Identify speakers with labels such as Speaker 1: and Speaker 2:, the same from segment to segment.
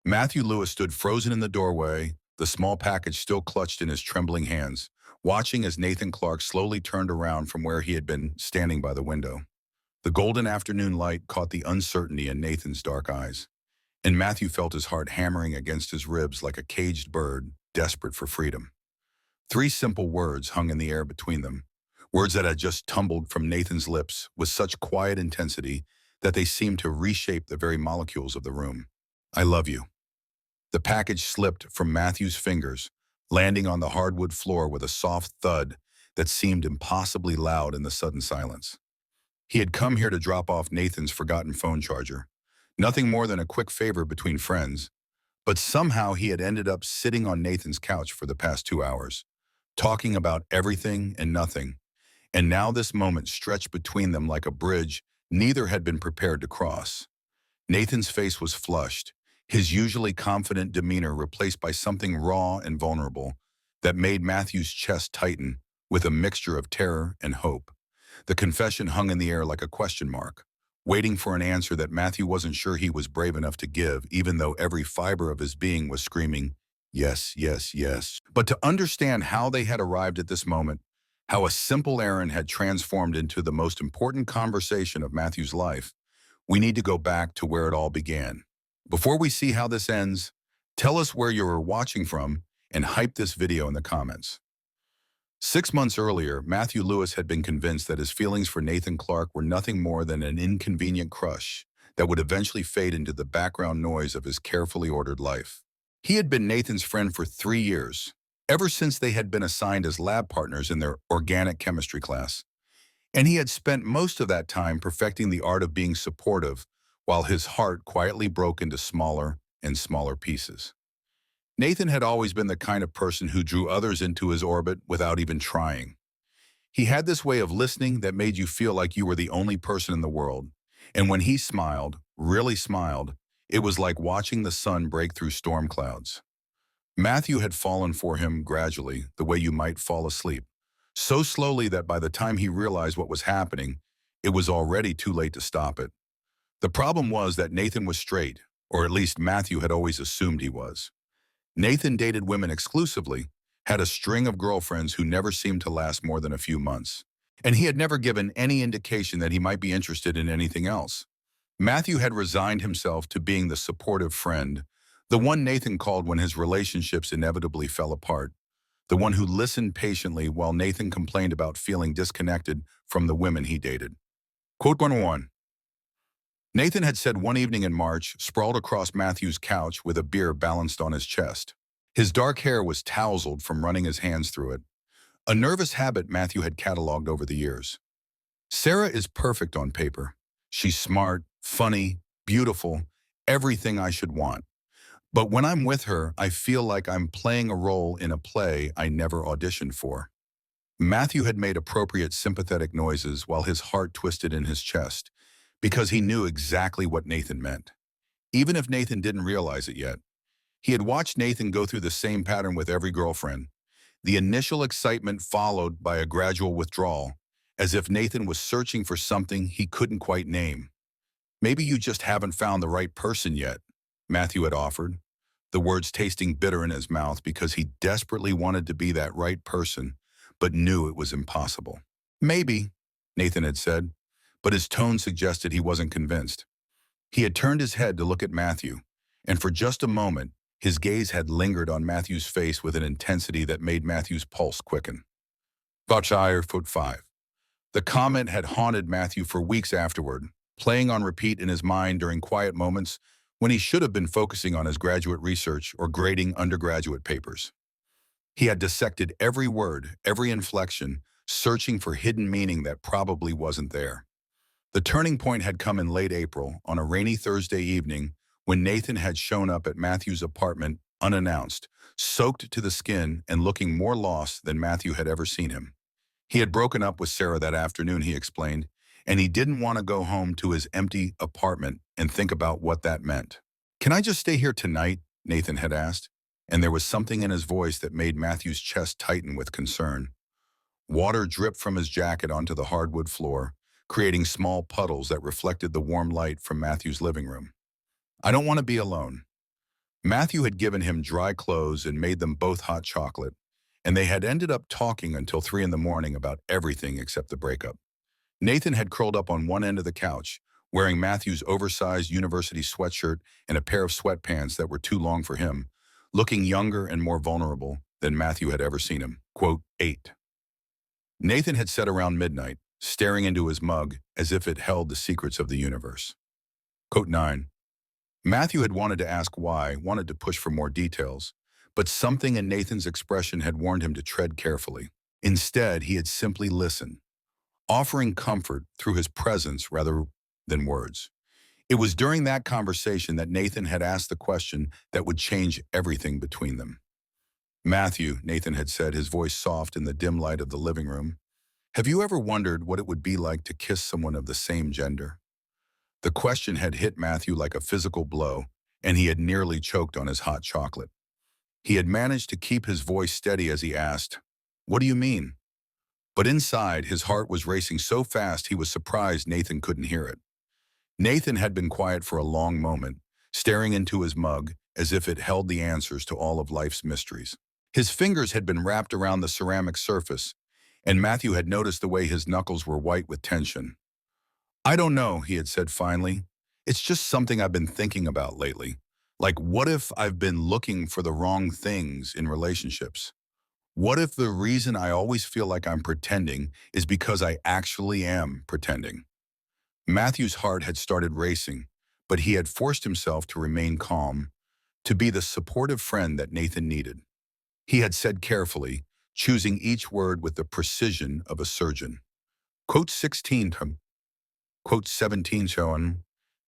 Speaker 1: Matthew Lewis stood frozen in the doorway, the small package still clutched in his trembling hands, watching as Nathan Clark slowly turned around from where he had been standing by the window. The golden afternoon light caught the uncertainty in Nathan's dark eyes, and Matthew felt his heart hammering against his ribs like a caged bird, desperate for freedom. Three simple words hung in the air between them, words that had just tumbled from Nathan's lips with such quiet intensity that they seemed to reshape the very molecules of the room. I love you. The package slipped from Matthew's fingers, landing on the hardwood floor with a soft thud that seemed impossibly loud in the sudden silence. He had come here to drop off Nathan's forgotten phone charger. Nothing more than a quick favor between friends, but somehow he had ended up sitting on Nathan's couch for the past 2 hours, talking about everything and nothing, and now this moment stretched between them like a bridge neither had been prepared to cross. Nathan's face was flushed, his usually confident demeanor replaced by something raw and vulnerable that made Matthew's chest tighten with a mixture of terror and hope. The confession hung in the air like a question mark, waiting for an answer that Matthew wasn't sure he was brave enough to give, even though every fiber of his being was screaming, yes, yes, yes. But to understand how they had arrived at this moment, how a simple errand had transformed into the most important conversation of Matthew's life, we need to go back to where it all began. Before we see how this ends, tell us where you are watching from and hype this video in the comments. 6 months earlier, Matthew Lewis had been convinced that his feelings for Nathan Clark were nothing more than an inconvenient crush that would eventually fade into the background noise of his carefully ordered life. He had been Nathan's friend for 3 years, ever since they had been assigned as lab partners in their organic chemistry class, and he had spent most of that time perfecting the art of being supportive while his heart quietly broke into smaller and smaller pieces. Nathan had always been the kind of person who drew others into his orbit without even trying. He had this way of listening that made you feel like you were the only person in the world. And when he smiled, really smiled, it was like watching the sun break through storm clouds. Matthew had fallen for him gradually, the way you might fall asleep. So slowly that by the time he realized what was happening, it was already too late to stop it. The problem was that Nathan was straight, or at least Matthew had always assumed he was. Nathan dated women exclusively, had a string of girlfriends who never seemed to last more than a few months, and he had never given any indication that he might be interested in anything else. Matthew had resigned himself to being the supportive friend, the one Nathan called when his relationships inevitably fell apart, the one who listened patiently while Nathan complained about feeling disconnected from the women he dated. Quote 101. Nathan had said one evening in March, sprawled across Matthew's couch with a beer balanced on his chest. His dark hair was tousled from running his hands through it, a nervous habit Matthew had cataloged over the years. Sarah is perfect on paper. She's smart, funny, beautiful, everything I should want. But when I'm with her, I feel like I'm playing a role in a play I never auditioned for. Matthew had made appropriate sympathetic noises while his heart twisted in his chest, because he knew exactly what Nathan meant. Even if Nathan didn't realize it yet, he had watched Nathan go through the same pattern with every girlfriend. The initial excitement followed by a gradual withdrawal, as if Nathan was searching for something he couldn't quite name. Maybe you just haven't found the right person yet, Matthew had offered, the words tasting bitter in his mouth because he desperately wanted to be that right person, but knew it was impossible. Maybe, Nathan had said, but his tone suggested he wasn't convinced. He had turned his head to look at Matthew, and for just a moment, his gaze had lingered on Matthew's face with an intensity that made Matthew's pulse quicken. Botshire foot 5. The comment had haunted Matthew for weeks afterward, playing on repeat in his mind during quiet moments when he should have been focusing on his graduate research or grading undergraduate papers. He had dissected every word, every inflection, searching for hidden meaning that probably wasn't there. The turning point had come in late April, on a rainy Thursday evening, when Nathan had shown up at Matthew's apartment unannounced, soaked to the skin and looking more lost than Matthew had ever seen him. He had broken up with Sarah that afternoon, he explained, and he didn't want to go home to his empty apartment and think about what that meant. "Can I just stay here tonight?" Nathan had asked, and there was something in his voice that made Matthew's chest tighten with concern. Water dripped from his jacket onto the hardwood floor, creating small puddles that reflected the warm light from Matthew's living room. "I don't want to be alone." Matthew had given him dry clothes and made them both hot chocolate, and they had ended up talking until 3 in the morning about everything except the breakup. Nathan had curled up on one end of the couch, wearing Matthew's oversized university sweatshirt and a pair of sweatpants that were too long for him, looking younger and more vulnerable than Matthew had ever seen him. Quote 8. Nathan had sat around midnight, staring into his mug as if it held the secrets of the universe. Quote 9. Matthew had wanted to ask why, wanted to push for more details, but something in Nathan's expression had warned him to tread carefully. Instead, he had simply listened, offering comfort through his presence rather than words. It was during that conversation that Nathan had asked the question that would change everything between them. Matthew, Nathan had said, his voice soft in the dim light of the living room, have you ever wondered what it would be like to kiss someone of the same gender? The question had hit Matthew like a physical blow, and he had nearly choked on his hot chocolate. He had managed to keep his voice steady as he asked, what do you mean? But inside, his heart was racing so fast he was surprised Nathan couldn't hear it. Nathan had been quiet for a long moment, staring into his mug as if it held the answers to all of life's mysteries. His fingers had been wrapped around the ceramic surface, and Matthew had noticed the way his knuckles were white with tension. I don't know, he had said finally. It's just something I've been thinking about lately. Like, what if I've been looking for the wrong things in relationships? What if the reason I always feel like I'm pretending is because I actually am pretending? Matthew's heart had started racing, but he had forced himself to remain calm, to be the supportive friend that Nathan needed. He had said carefully, choosing each word with the precision of a surgeon. Quote 16 to quote 17 showing.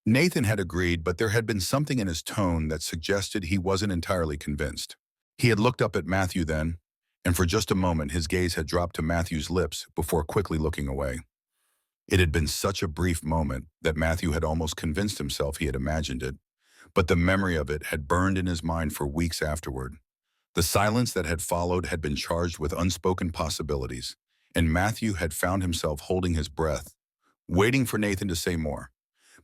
Speaker 1: Nathan had agreed, but there had been something in his tone that suggested he wasn't entirely convinced. He had looked up at Matthew then, and for just a moment his gaze had dropped to Matthew's lips before quickly looking away. It had been such a brief moment that Matthew had almost convinced himself he had imagined it, but the memory of it had burned in his mind for weeks afterward. The silence that had followed had been charged with unspoken possibilities, and Matthew had found himself holding his breath, waiting for Nathan to say more.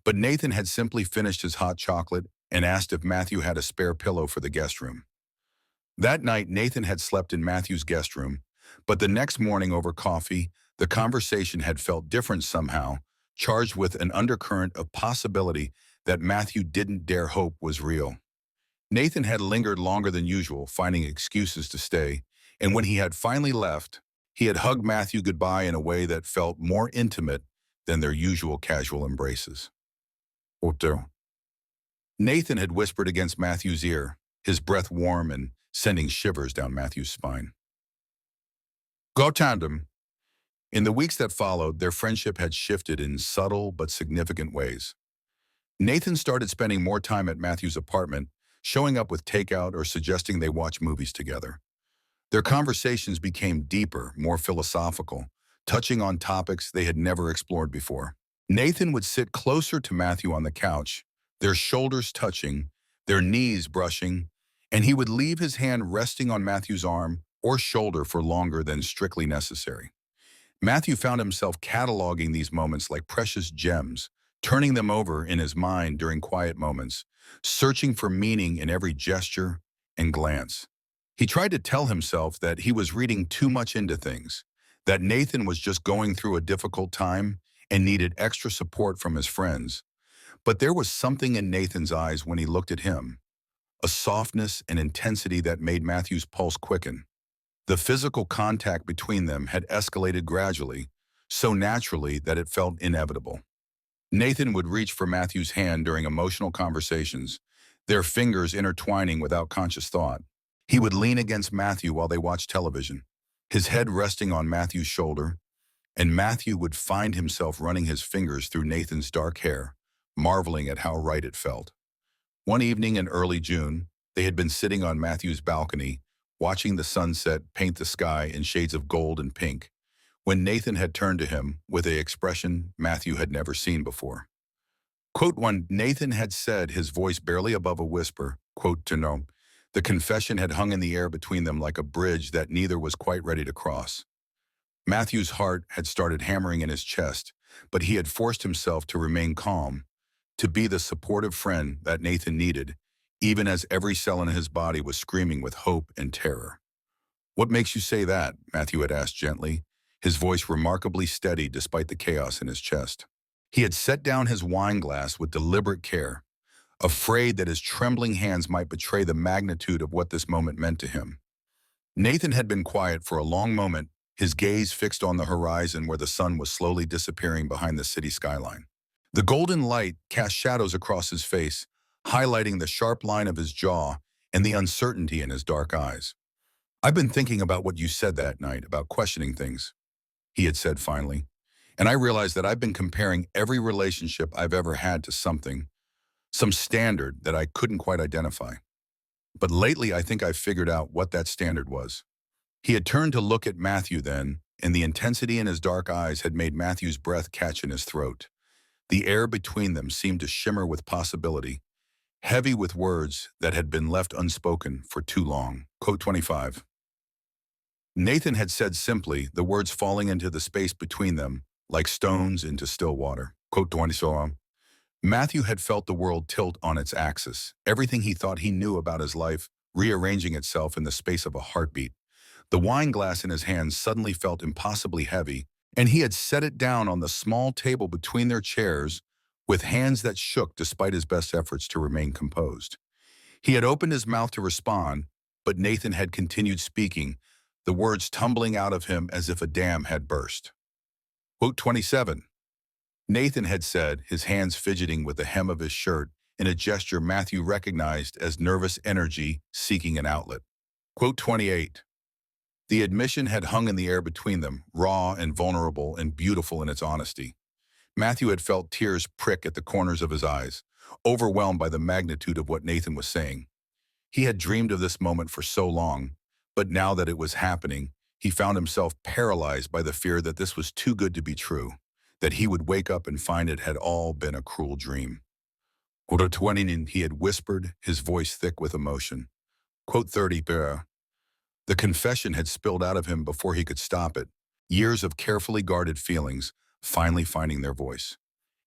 Speaker 1: But Nathan had simply finished his hot chocolate and asked if Matthew had a spare pillow for the guest room. That night, Nathan had slept in Matthew's guest room, but the next morning over coffee, the conversation had felt different somehow, charged with an undercurrent of possibility that Matthew didn't dare hope was real. Nathan had lingered longer than usual, finding excuses to stay, and when he had finally left, he had hugged Matthew goodbye in a way that felt more intimate than their usual casual embraces. Otto. Nathan had whispered against Matthew's ear, his breath warm and sending shivers down Matthew's spine. Go tandem. In the weeks that followed, their friendship had shifted in subtle but significant ways. Nathan started spending more time at Matthew's apartment, showing up with takeout or suggesting they watch movies together. Their conversations became deeper, more philosophical, touching on topics they had never explored before. Nathan would sit closer to Matthew on the couch, their shoulders touching, their knees brushing, and he would leave his hand resting on Matthew's arm or shoulder for longer than strictly necessary. Matthew found himself cataloging these moments like precious gems, turning them over in his mind during quiet moments, searching for meaning in every gesture and glance. He tried to tell himself that he was reading too much into things, that Nathan was just going through a difficult time and needed extra support from his friends. But there was something in Nathan's eyes when he looked at him, a softness and intensity that made Matthew's pulse quicken. The physical contact between them had escalated gradually, so naturally that it felt inevitable. Nathan would reach for Matthew's hand during emotional conversations, their fingers intertwining without conscious thought. He would lean against Matthew while they watched television, his head resting on Matthew's shoulder, and Matthew would find himself running his fingers through Nathan's dark hair, marveling at how right it felt. One evening in early June, they had been sitting on Matthew's balcony, watching the sunset paint the sky in shades of gold and pink, when Nathan had turned to him with an expression Matthew had never seen before. Quote 1, Nathan had said, his voice barely above a whisper, quote, to know. The confession had hung in the air between them like a bridge that neither was quite ready to cross. Matthew's heart had started hammering in his chest, but he had forced himself to remain calm, to be the supportive friend that Nathan needed, even as every cell in his body was screaming with hope and terror. "What makes you say that?" Matthew had asked gently, his voice remarkably steady despite the chaos in his chest. He had set down his wine glass with deliberate care, afraid that his trembling hands might betray the magnitude of what this moment meant to him. Nathan had been quiet for a long moment, his gaze fixed on the horizon where the sun was slowly disappearing behind the city skyline. The golden light cast shadows across his face, highlighting the sharp line of his jaw and the uncertainty in his dark eyes. "I've been thinking about what you said that night, about questioning things," he had said finally. "And I realized that I've been comparing every relationship I've ever had to something, some standard that I couldn't quite identify. But lately I think I've figured out what that standard was." He had turned to look at Matthew then, and the intensity in his dark eyes had made Matthew's breath catch in his throat. The air between them seemed to shimmer with possibility, heavy with words that had been left unspoken for too long. Quote 25. Nathan had said simply, the words falling into the space between them, like stones into still water. Quote 27. Matthew had felt the world tilt on its axis, everything he thought he knew about his life rearranging itself in the space of a heartbeat. The wine glass in his hands suddenly felt impossibly heavy, and he had set it down on the small table between their chairs with hands that shook despite his best efforts to remain composed. He had opened his mouth to respond, but Nathan had continued speaking, the words tumbling out of him as if a dam had burst. Quote 27. Nathan had said, his hands fidgeting with the hem of his shirt in a gesture Matthew recognized as nervous energy seeking an outlet. Quote 28. The admission had hung in the air between them, raw and vulnerable and beautiful in its honesty. Matthew had felt tears prick at the corners of his eyes, overwhelmed by the magnitude of what Nathan was saying. He had dreamed of this moment for so long, but now that it was happening, he found himself paralyzed by the fear that this was too good to be true, that he would wake up and find it had all been a cruel dream. Quote 20, he had whispered, his voice thick with emotion. Quote 30, the confession had spilled out of him before he could stop it, years of carefully guarded feelings finally finding their voice.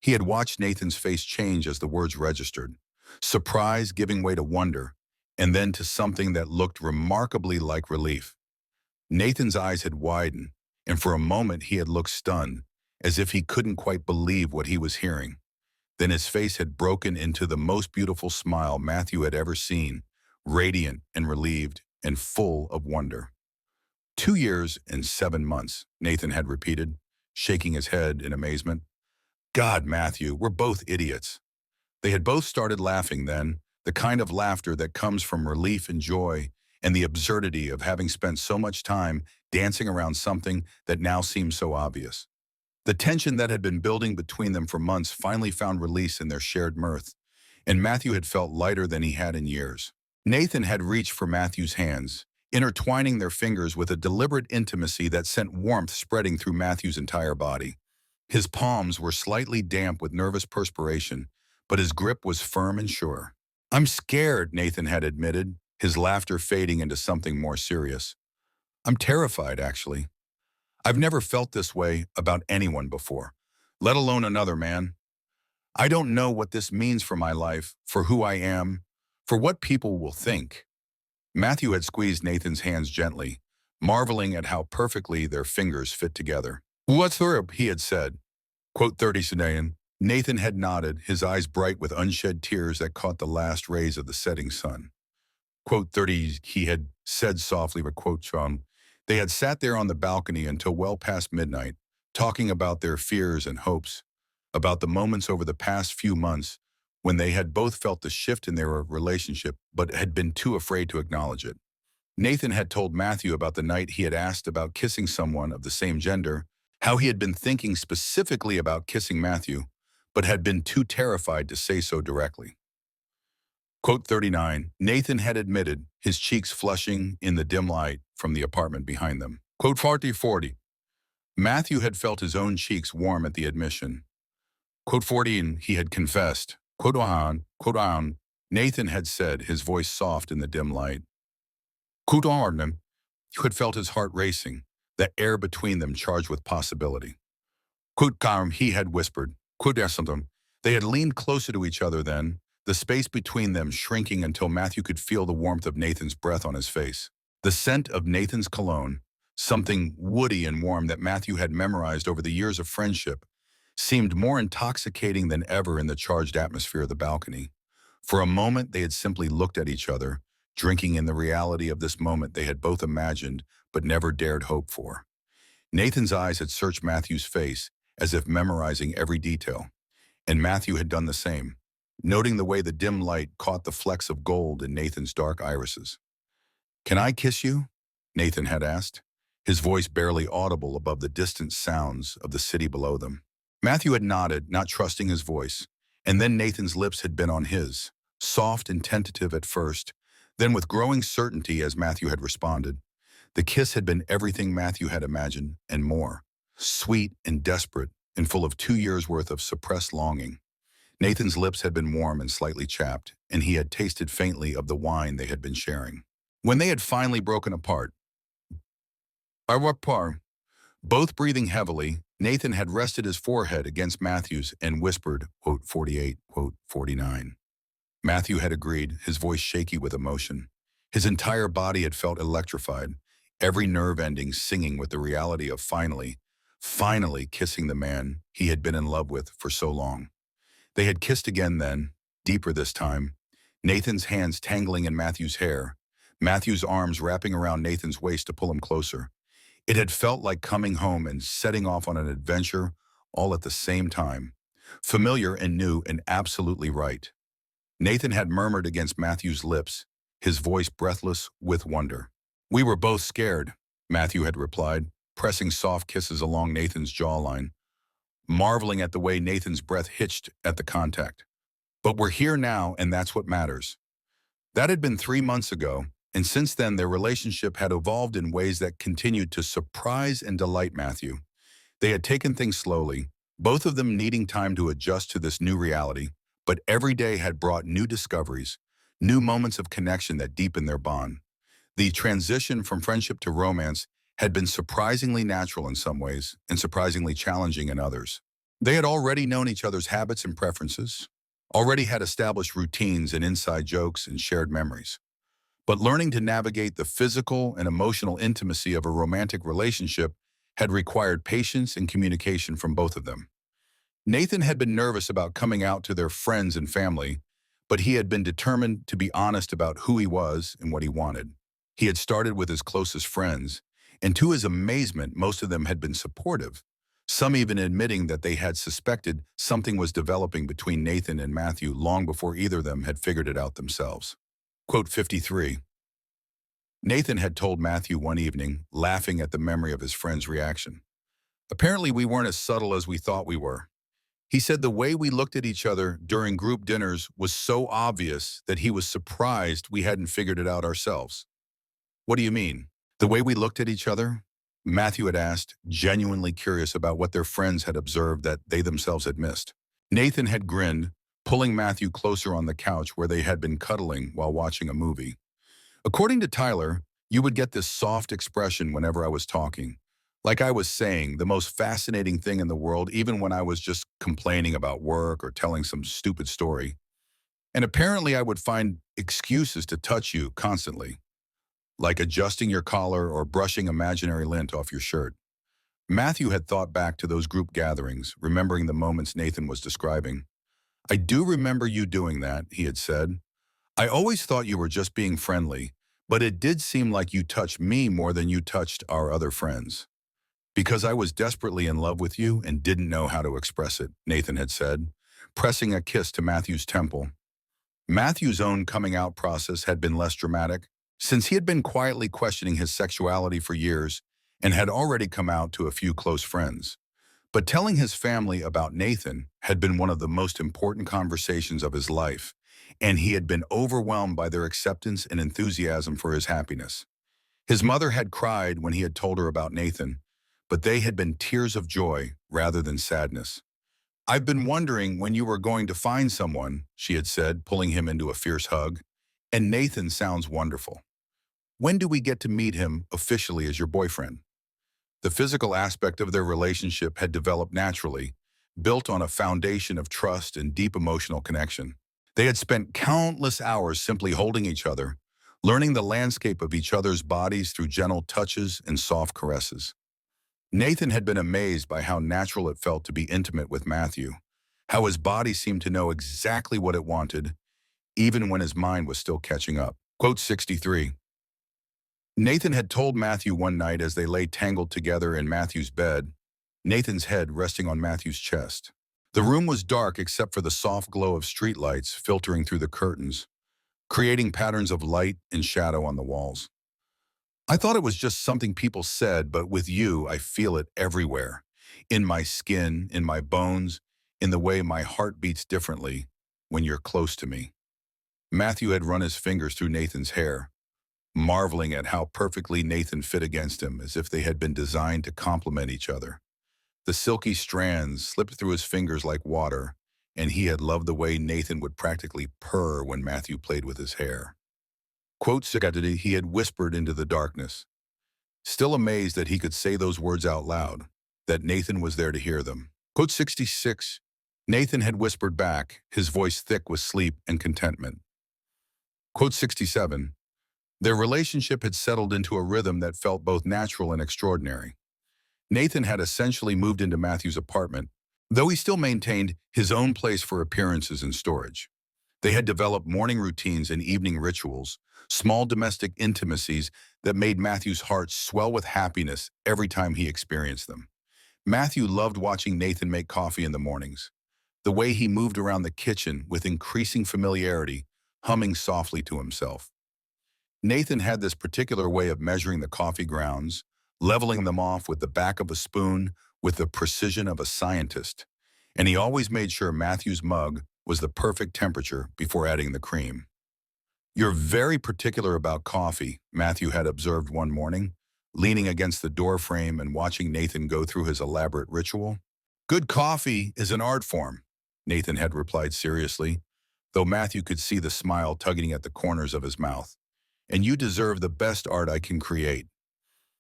Speaker 1: He had watched Nathan's face change as the words registered, surprise giving way to wonder, and then to something that looked remarkably like relief. Nathan's eyes had widened, and for a moment he had looked stunned, as if he couldn't quite believe what he was hearing. Then his face had broken into the most beautiful smile Matthew had ever seen, radiant and relieved and full of wonder. 2 years and 7 months, Nathan had repeated, shaking his head in amazement. God, Matthew, we're both idiots. They had both started laughing then, the kind of laughter that comes from relief and joy and the absurdity of having spent so much time dancing around something that now seems so obvious. The tension that had been building between them for months finally found release in their shared mirth, and Matthew had felt lighter than he had in years. Nathan had reached for Matthew's hands, intertwining their fingers with a deliberate intimacy that sent warmth spreading through Matthew's entire body. His palms were slightly damp with nervous perspiration, but his grip was firm and sure. "I'm scared," Nathan had admitted, his laughter fading into something more serious. "I'm terrified, actually. I've never felt this way about anyone before, let alone another man. I don't know what this means for my life, for who I am, for what people will think." Matthew had squeezed Nathan's hands gently, marveling at how perfectly their fingers fit together. "What's up?" he had said. Quote 30 Sudayan. Nathan had nodded, his eyes bright with unshed tears that caught the last rays of the setting sun. Quote 30, he had said softly, but quote Sean. They had sat there on the balcony until well past midnight, talking about their fears and hopes, about the moments over the past few months when they had both felt the shift in their relationship but had been too afraid to acknowledge it. Nathan had told Matthew about the night he had asked about kissing someone of the same gender, how he had been thinking specifically about kissing Matthew, but had been too terrified to say so directly. Quote 39, Nathan had admitted, his cheeks flushing in the dim light from the apartment behind them. Quote 40. Matthew had felt his own cheeks warm at the admission. Quote 14, he had confessed. Quote on, Nathan had said, his voice soft in the dim light. Quote on, you had felt his heart racing, the air between them charged with possibility. Quote he had whispered. Quote something. They had leaned closer to each other then, the space between them shrinking until Matthew could feel the warmth of Nathan's breath on his face. The scent of Nathan's cologne, something woody and warm that Matthew had memorized over the years of friendship, seemed more intoxicating than ever in the charged atmosphere of the balcony. For a moment, they had simply looked at each other, drinking in the reality of this moment they had both imagined but never dared hope for. Nathan's eyes had searched Matthew's face, as if memorizing every detail, and Matthew had done the same, noting the way the dim light caught the flecks of gold in Nathan's dark irises. "Can I kiss you?" Nathan had asked, his voice barely audible above the distant sounds of the city below them. Matthew had nodded, not trusting his voice, and then Nathan's lips had been on his, soft and tentative at first, then with growing certainty as Matthew had responded. The kiss had been everything Matthew had imagined, and more, sweet and desperate and full of 2 years' worth of suppressed longing. Nathan's lips had been warm and slightly chapped, and he had tasted faintly of the wine they had been sharing. When they had finally broken apart, "Au revoir," both breathing heavily, Nathan had rested his forehead against Matthew's and whispered, quote, 48, quote, 49. Matthew had agreed, his voice shaky with emotion. His entire body had felt electrified, every nerve ending singing with the reality of finally kissing the man he had been in love with for so long. They had kissed again then, deeper this time, Nathan's hands tangling in Matthew's hair, Matthew's arms wrapping around Nathan's waist to pull him closer. It had felt like coming home and setting off on an adventure all at the same time. Familiar and new and absolutely right. Nathan had murmured against Matthew's lips, his voice breathless with wonder. "We were both scared," Matthew had replied, pressing soft kisses along Nathan's jawline, marveling at the way Nathan's breath hitched at the contact. "But we're here now, and that's what matters." That had been 3 months ago, and since then their relationship had evolved in ways that continued to surprise and delight Matthew. They had taken things slowly, both of them needing time to adjust to this new reality, but every day had brought new discoveries, new moments of connection that deepened their bond. The transition from friendship to romance had been surprisingly natural in some ways and surprisingly challenging in others. They had already known each other's habits and preferences, already had established routines and inside jokes and shared memories. But learning to navigate the physical and emotional intimacy of a romantic relationship had required patience and communication from both of them. Nathan had been nervous about coming out to their friends and family, but he had been determined to be honest about who he was and what he wanted. He had started with his closest friends, and to his amazement, most of them had been supportive, some even admitting that they had suspected something was developing between Nathan and Matthew long before either of them had figured it out themselves. Quote 53. Nathan had told Matthew one evening, laughing at the memory of his friend's reaction. "Apparently we weren't as subtle as we thought we were." He said the way we looked at each other during group dinners was so obvious that he was surprised we hadn't figured it out ourselves. "What do you mean?" "The way we looked at each other?" Matthew had asked, genuinely curious about what their friends had observed that they themselves had missed. Nathan had grinned, pulling Matthew closer on the couch where they had been cuddling while watching a movie. "According to Tyler, you would get this soft expression whenever I was talking. Like I was saying, the most fascinating thing in the world, even when I was just complaining about work or telling some stupid story. And apparently I would find excuses to touch you constantly, like adjusting your collar or brushing imaginary lint off your shirt." Matthew had thought back to those group gatherings, remembering the moments Nathan was describing. "I do remember you doing that," he had said. "I always thought you were just being friendly, but it did seem like you touched me more than you touched our other friends. Because I was desperately in love with you and didn't know how to express it," Nathan had said, pressing a kiss to Matthew's temple. Matthew's own coming out process had been less dramatic, since he had been quietly questioning his sexuality for years and had already come out to a few close friends. But telling his family about Nathan had been one of the most important conversations of his life, and he had been overwhelmed by their acceptance and enthusiasm for his happiness. His mother had cried when he had told her about Nathan, but they had been tears of joy rather than sadness. "I've been wondering when you were going to find someone," she had said, pulling him into a fierce hug. "And Nathan sounds wonderful. When do we get to meet him officially as your boyfriend?" The physical aspect of their relationship had developed naturally, built on a foundation of trust and deep emotional connection. They had spent countless hours simply holding each other, learning the landscape of each other's bodies through gentle touches and soft caresses. Nathan had been amazed by how natural it felt to be intimate with Matthew, how his body seemed to know exactly what it wanted, even when his mind was still catching up. Quote 63. Nathan had told Matthew one night as they lay tangled together in Matthew's bed, Nathan's head resting on Matthew's chest. The room was dark except for the soft glow of streetlights filtering through the curtains, creating patterns of light and shadow on the walls. I thought it was just something people said, but with you, I feel it everywhere. In my skin, in my bones, in the way my heart beats differently when you're close to me. Matthew had run his fingers through Nathan's hair, marveling at how perfectly Nathan fit against him, as if they had been designed to complement each other. The silky strands slipped through his fingers like water, and he had loved the way Nathan would practically purr when Matthew played with his hair. Quote, he had whispered into the darkness, still amazed that he could say those words out loud, that Nathan was there to hear them. Quote 66. Nathan had whispered back, his voice thick with sleep and contentment. Quote 67. Their relationship had settled into a rhythm that felt both natural and extraordinary. Nathan had essentially moved into Matthew's apartment, though he still maintained his own place for appearances and storage. They had developed morning routines and evening rituals, small domestic intimacies that made Matthew's heart swell with happiness every time he experienced them. Matthew loved watching Nathan make coffee in the mornings, the way he moved around the kitchen with increasing familiarity, humming softly to himself. Nathan had this particular way of measuring the coffee grounds, leveling them off with the back of a spoon with the precision of a scientist, and he always made sure Matthew's mug was the perfect temperature before adding the cream. You're very particular about coffee, Matthew had observed one morning, leaning against the door frame and watching Nathan go through his elaborate ritual. Good coffee is an art form, Nathan had replied seriously, though Matthew could see the smile tugging at the corners of his mouth. And you deserve the best art I can create.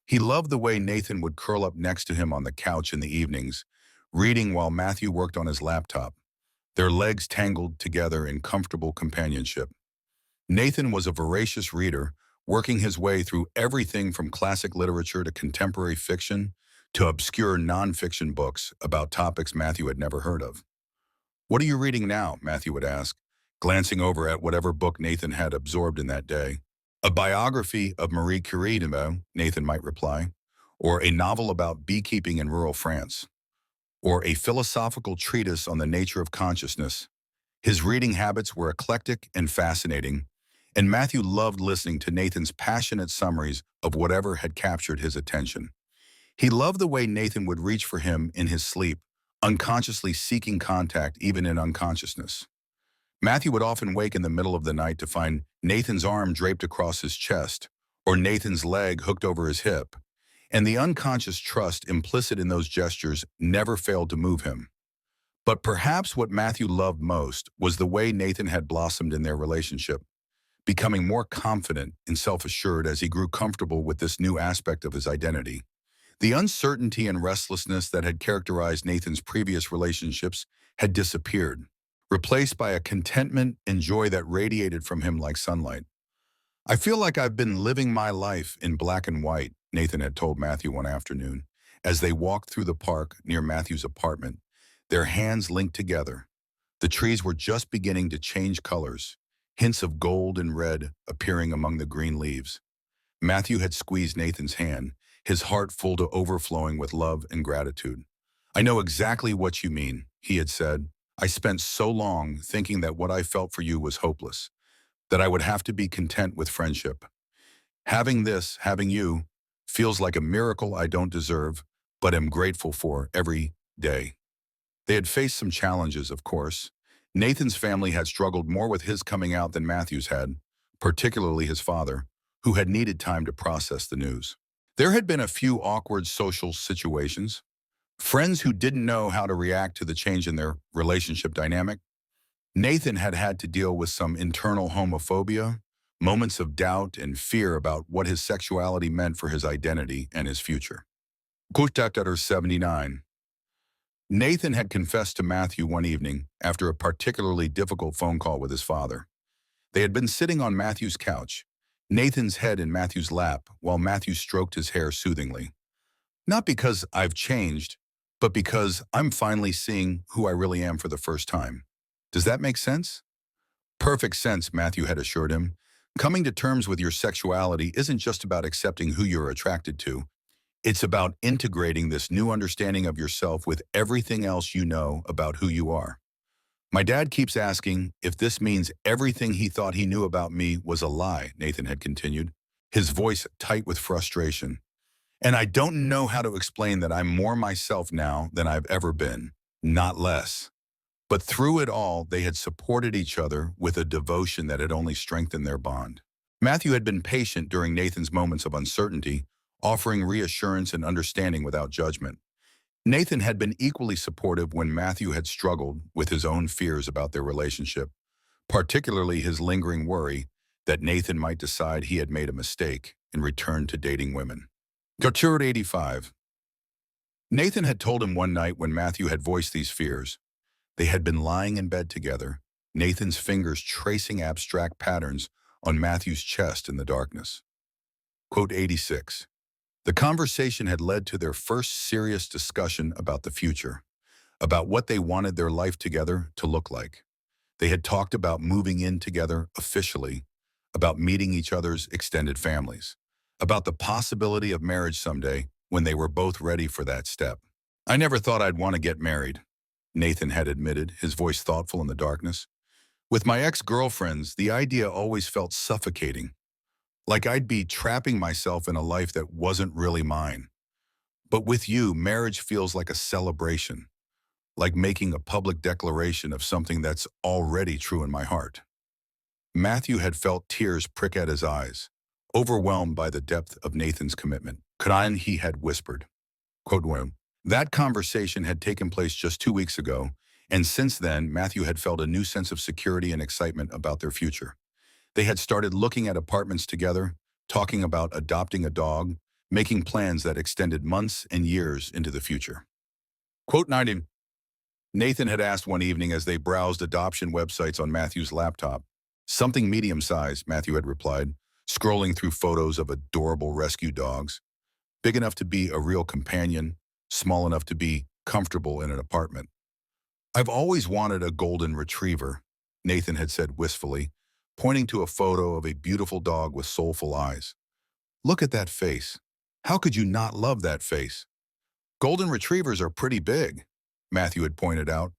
Speaker 1: He loved the way Nathan would curl up next to him on the couch in the evenings, reading while Matthew worked on his laptop, their legs tangled together in comfortable companionship. Nathan was a voracious reader, working his way through everything from classic literature to contemporary fiction to obscure nonfiction books about topics Matthew had never heard of. What are you reading now? Matthew would ask, glancing over at whatever book Nathan had absorbed in that day. A biography of Marie Curie, Nathan might reply, or a novel about beekeeping in rural France, or a philosophical treatise on the nature of consciousness. His reading habits were eclectic and fascinating, and Matthew loved listening to Nathan's passionate summaries of whatever had captured his attention. He loved the way Nathan would reach for him in his sleep, unconsciously seeking contact even in unconsciousness. Matthew would often wake in the middle of the night to find Nathan's arm draped across his chest, or Nathan's leg hooked over his hip, and the unconscious trust implicit in those gestures never failed to move him. But perhaps what Matthew loved most was the way Nathan had blossomed in their relationship, becoming more confident and self-assured as he grew comfortable with this new aspect of his identity. The uncertainty and restlessness that had characterized Nathan's previous relationships had disappeared, replaced by a contentment and joy that radiated from him like sunlight. I feel like I've been living my life in black and white, Nathan had told Matthew one afternoon, as they walked through the park near Matthew's apartment, their hands linked together. The trees were just beginning to change colors, hints of gold and red appearing among the green leaves. Matthew had squeezed Nathan's hand, his heart full to overflowing with love and gratitude. I know exactly what you mean, he had said. I spent so long thinking that what I felt for you was hopeless, that I would have to be content with friendship. Having you, feels like a miracle I don't deserve, but am grateful for every day. They had faced some challenges, of course. Nathan's family had struggled more with his coming out than Matthew's had, particularly his father, who had needed time to process the news. There had been a few awkward social situations, friends who didn't know how to react to the change in their relationship dynamic. Nathan had had to deal with some internal homophobia, moments of doubt and fear about what his sexuality meant for his identity and his future. Quote 79. Nathan had confessed to Matthew one evening after a particularly difficult phone call with his father. They had been sitting on Matthew's couch, Nathan's head in Matthew's lap, while Matthew stroked his hair soothingly. Not because I've changed, but because I'm finally seeing who I really am for the first time. Does that make sense? Perfect sense, Matthew had assured him. Coming to terms with your sexuality isn't just about accepting who you're attracted to. It's about integrating this new understanding of yourself with everything else you know about who you are. My dad keeps asking if this means everything he thought he knew about me was a lie, Nathan had continued, his voice tight with frustration. And I don't know how to explain that I'm more myself now than I've ever been, not less. But through it all, they had supported each other with a devotion that had only strengthened their bond. Matthew had been patient during Nathan's moments of uncertainty, offering reassurance and understanding without judgment. Nathan had been equally supportive when Matthew had struggled with his own fears about their relationship, particularly his lingering worry that Nathan might decide he had made a mistake and return to dating women. Gertrude 85. Nathan had told him one night when Matthew had voiced these fears. They had been lying in bed together, Nathan's fingers tracing abstract patterns on Matthew's chest in the darkness. Quote 86. The conversation had led to their first serious discussion about the future, about what they wanted their life together to look like. They had talked about moving in together officially, about meeting each other's extended families, about the possibility of marriage someday when they were both ready for that step. I never thought I'd want to get married, Nathan had admitted, his voice thoughtful in the darkness. With my ex-girlfriends, the idea always felt suffocating, like I'd be trapping myself in a life that wasn't really mine. But with you, marriage feels like a celebration, like making a public declaration of something that's already true in my heart. Matthew had felt tears prick at his eyes, overwhelmed by the depth of Nathan's commitment. Karan, he had whispered. Quote, that conversation had taken place just 2 weeks ago, and since then, Matthew had felt a new sense of security and excitement about their future. They had started looking at apartments together, talking about adopting a dog, making plans that extended months and years into the future. Quote 90. Nathan had asked one evening as they browsed adoption websites on Matthew's laptop. Something medium-sized, Matthew had replied, scrolling through photos of adorable rescue dogs. Big enough to be a real companion, small enough to be comfortable in an apartment. I've always wanted a golden retriever, Nathan had said wistfully, pointing to a photo of a beautiful dog with soulful eyes. Look at that face. How could you not love that face? Golden retrievers are pretty big, Matthew had pointed out,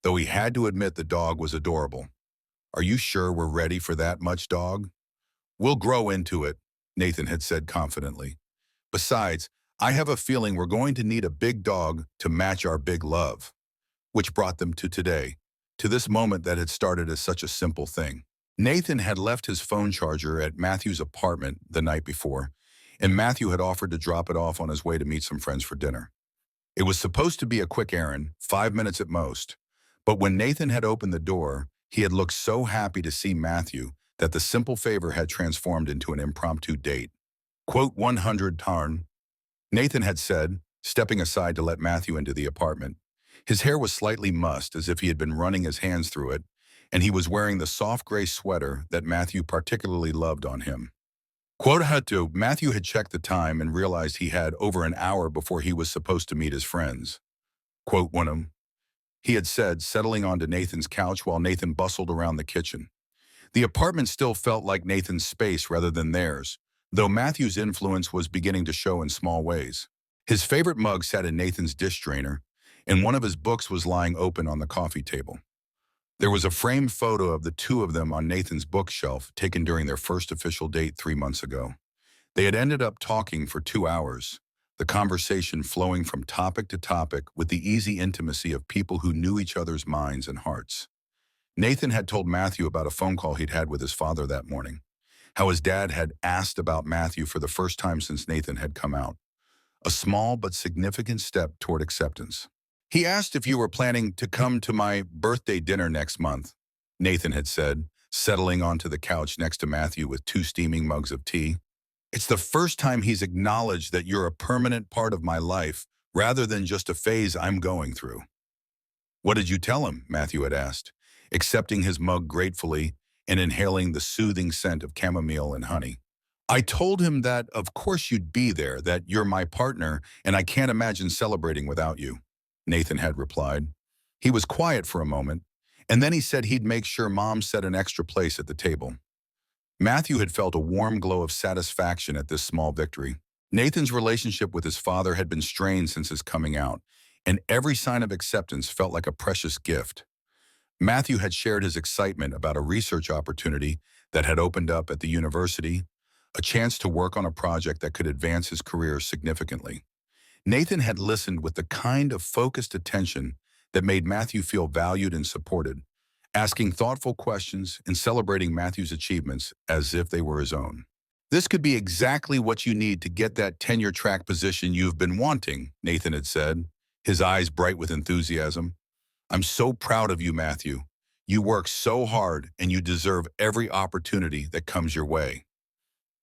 Speaker 1: though he had to admit the dog was adorable. Are you sure we're ready for that much, dog? We'll grow into it, Nathan had said confidently. Besides, I have a feeling we're going to need a big dog to match our big love. Which brought them to today, to this moment that had started as such a simple thing. Nathan had left his phone charger at Matthew's apartment the night before, and Matthew had offered to drop it off on his way to meet some friends for dinner. It was supposed to be a quick errand, 5 minutes at most, but when Nathan had opened the door, he had looked so happy to see Matthew that the simple favor had transformed into an impromptu date. Quote 100 tarn, Nathan had said, stepping aside to let Matthew into the apartment. His hair was slightly mussed as if he had been running his hands through it, and he was wearing the soft gray sweater that Matthew particularly loved on him. Quote Hutto, Matthew had checked the time and realized he had over an hour before he was supposed to meet his friends. Quote Winham, he had said, settling onto Nathan's couch while Nathan bustled around the kitchen. The apartment still felt like Nathan's space rather than theirs, though Matthew's influence was beginning to show in small ways. His favorite mug sat in Nathan's dish drainer, and one of his books was lying open on the coffee table. There was a framed photo of the two of them on Nathan's bookshelf taken during their first official date 3 months ago. They had ended up talking for 2 hours, the conversation flowing from topic to topic with the easy intimacy of people who knew each other's minds and hearts. Nathan had told Matthew about a phone call he'd had with his father that morning, how his dad had asked about Matthew for the first time since Nathan had come out, a small but significant step toward acceptance. He asked if you were planning to come to my birthday dinner next month, Nathan had said, settling onto the couch next to Matthew with 2 steaming mugs of tea. It's the first time he's acknowledged that you're a permanent part of my life rather than just a phase I'm going through. What did you tell him? Matthew had asked, accepting his mug gratefully and inhaling the soothing scent of chamomile and honey. I told him that, of course, you'd be there, that you're my partner, and I can't imagine celebrating without you, Nathan had replied. He was quiet for a moment, and then he said he'd make sure Mom set an extra place at the table. Matthew had felt a warm glow of satisfaction at this small victory. Nathan's relationship with his father had been strained since his coming out, and every sign of acceptance felt like a precious gift. Matthew had shared his excitement about a research opportunity that had opened up at the university, a chance to work on a project that could advance his career significantly. Nathan had listened with the kind of focused attention that made Matthew feel valued and supported, asking thoughtful questions and celebrating Matthew's achievements as if they were his own. This could be exactly what you need to get that tenure-track position you've been wanting, Nathan had said, his eyes bright with enthusiasm. I'm so proud of you, Matthew. You work so hard and you deserve every opportunity that comes your way.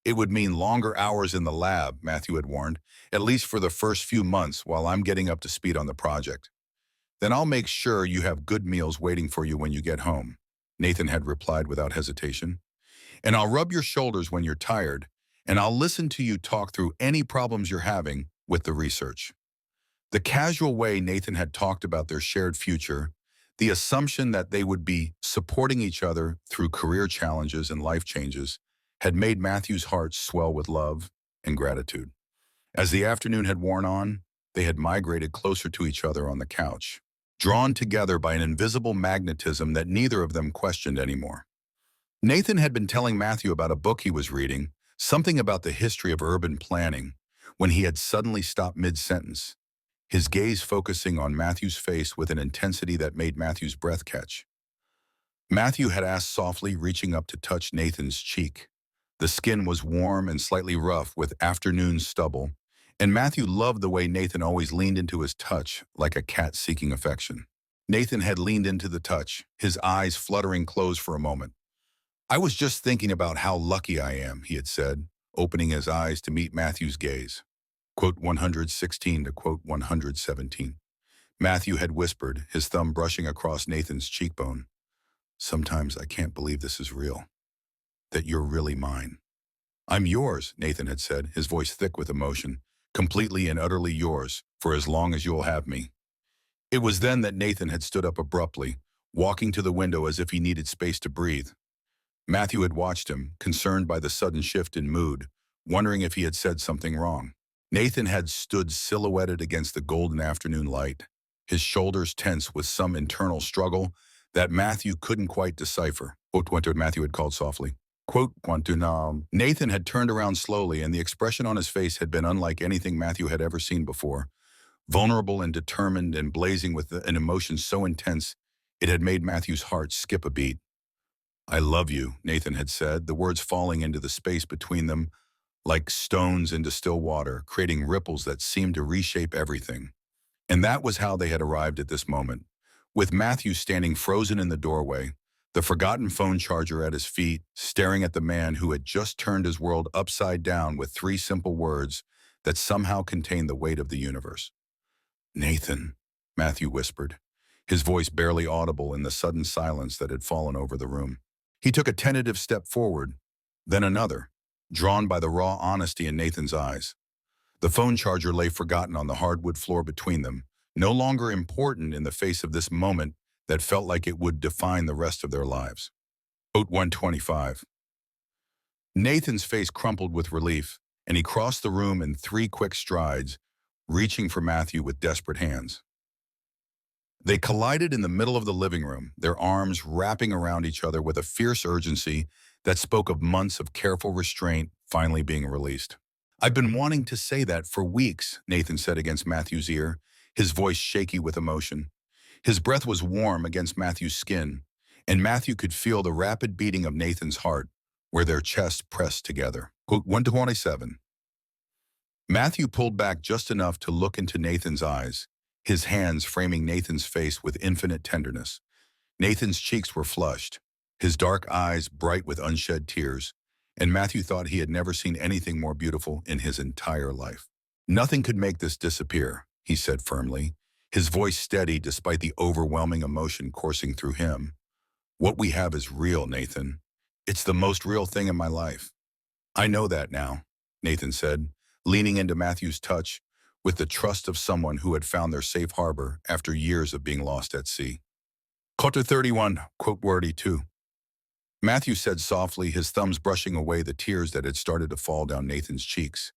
Speaker 1: It would mean longer hours in the lab, Matthew had warned, at least for the first few months while I'm getting up to speed on the project. Then I'll make sure you have good meals waiting for you when you get home, Nathan had replied without hesitation. And I'll rub your shoulders when you're tired, and I'll listen to you talk through any problems you're having with the research. The casual way Nathan had talked about their shared future, the assumption that they would be supporting each other through career challenges and life changes, had made Matthew's heart swell with love and gratitude. As the afternoon had worn on, they had migrated closer to each other on the couch, drawn together by an invisible magnetism that neither of them questioned anymore. Nathan had been telling Matthew about a book he was reading, something about the history of urban planning, when he had suddenly stopped mid-sentence, his gaze focusing on Matthew's face with an intensity that made Matthew's breath catch. Matthew had asked softly, reaching up to touch Nathan's cheek. The skin was warm and slightly rough with afternoon stubble, and Matthew loved the way Nathan always leaned into his touch like a cat seeking affection. Nathan had leaned into the touch, his eyes fluttering closed for a moment. I was just thinking about how lucky I am, he had said, opening his eyes to meet Matthew's gaze. Quote 116 to quote 117. Matthew had whispered, his thumb brushing across Nathan's cheekbone. Sometimes I can't believe this is real, that you're really mine. I'm yours, Nathan had said, his voice thick with emotion, completely and utterly yours, for as long as you'll have me. It was then that Nathan had stood up abruptly, walking to the window as if he needed space to breathe. Matthew had watched him, concerned by the sudden shift in mood, wondering if he had said something wrong. Nathan had stood silhouetted against the golden afternoon light, his shoulders tense with some internal struggle that Matthew couldn't quite decipher. Quote, what Matthew had called softly. Quote, Nathan had turned around slowly, and the expression on his face had been unlike anything Matthew had ever seen before. Vulnerable and determined and blazing with an emotion so intense, it had made Matthew's heart skip a beat. I love you, Nathan had said, the words falling into the space between them like stones into still water, creating ripples that seemed to reshape everything. And that was how they had arrived at this moment, with Matthew standing frozen in the doorway, the forgotten phone charger at his feet, staring at the man who had just turned his world upside down with three simple words that somehow contained the weight of the universe. Nathan, Matthew whispered, his voice barely audible in the sudden silence that had fallen over the room. He took a tentative step forward, then another, drawn by the raw honesty in Nathan's eyes. The phone charger lay forgotten on the hardwood floor between them, no longer important in the face of this moment that felt like it would define the rest of their lives. Quote 125. Nathan's face crumpled with relief, and he crossed the room in 3 quick strides, reaching for Matthew with desperate hands. They collided in the middle of the living room, their arms wrapping around each other with a fierce urgency that spoke of months of careful restraint finally being released. I've been wanting to say that for weeks, Nathan said against Matthew's ear, his voice shaky with emotion. His breath was warm against Matthew's skin, and Matthew could feel the rapid beating of Nathan's heart, where their chests pressed together. Quote 127. Matthew pulled back just enough to look into Nathan's eyes, his hands framing Nathan's face with infinite tenderness. Nathan's cheeks were flushed, his dark eyes bright with unshed tears, and Matthew thought he had never seen anything more beautiful in his entire life. Nothing could make this disappear, he said firmly, his voice steady despite the overwhelming emotion coursing through him. What we have is real, Nathan. It's the most real thing in my life. I know that now, Nathan said, leaning into Matthew's touch with the trust of someone who had found their safe harbor after years of being lost at sea. Chapter 31, quote wordy 2. Matthew said softly, his thumbs brushing away the tears that had started to fall down Nathan's cheeks.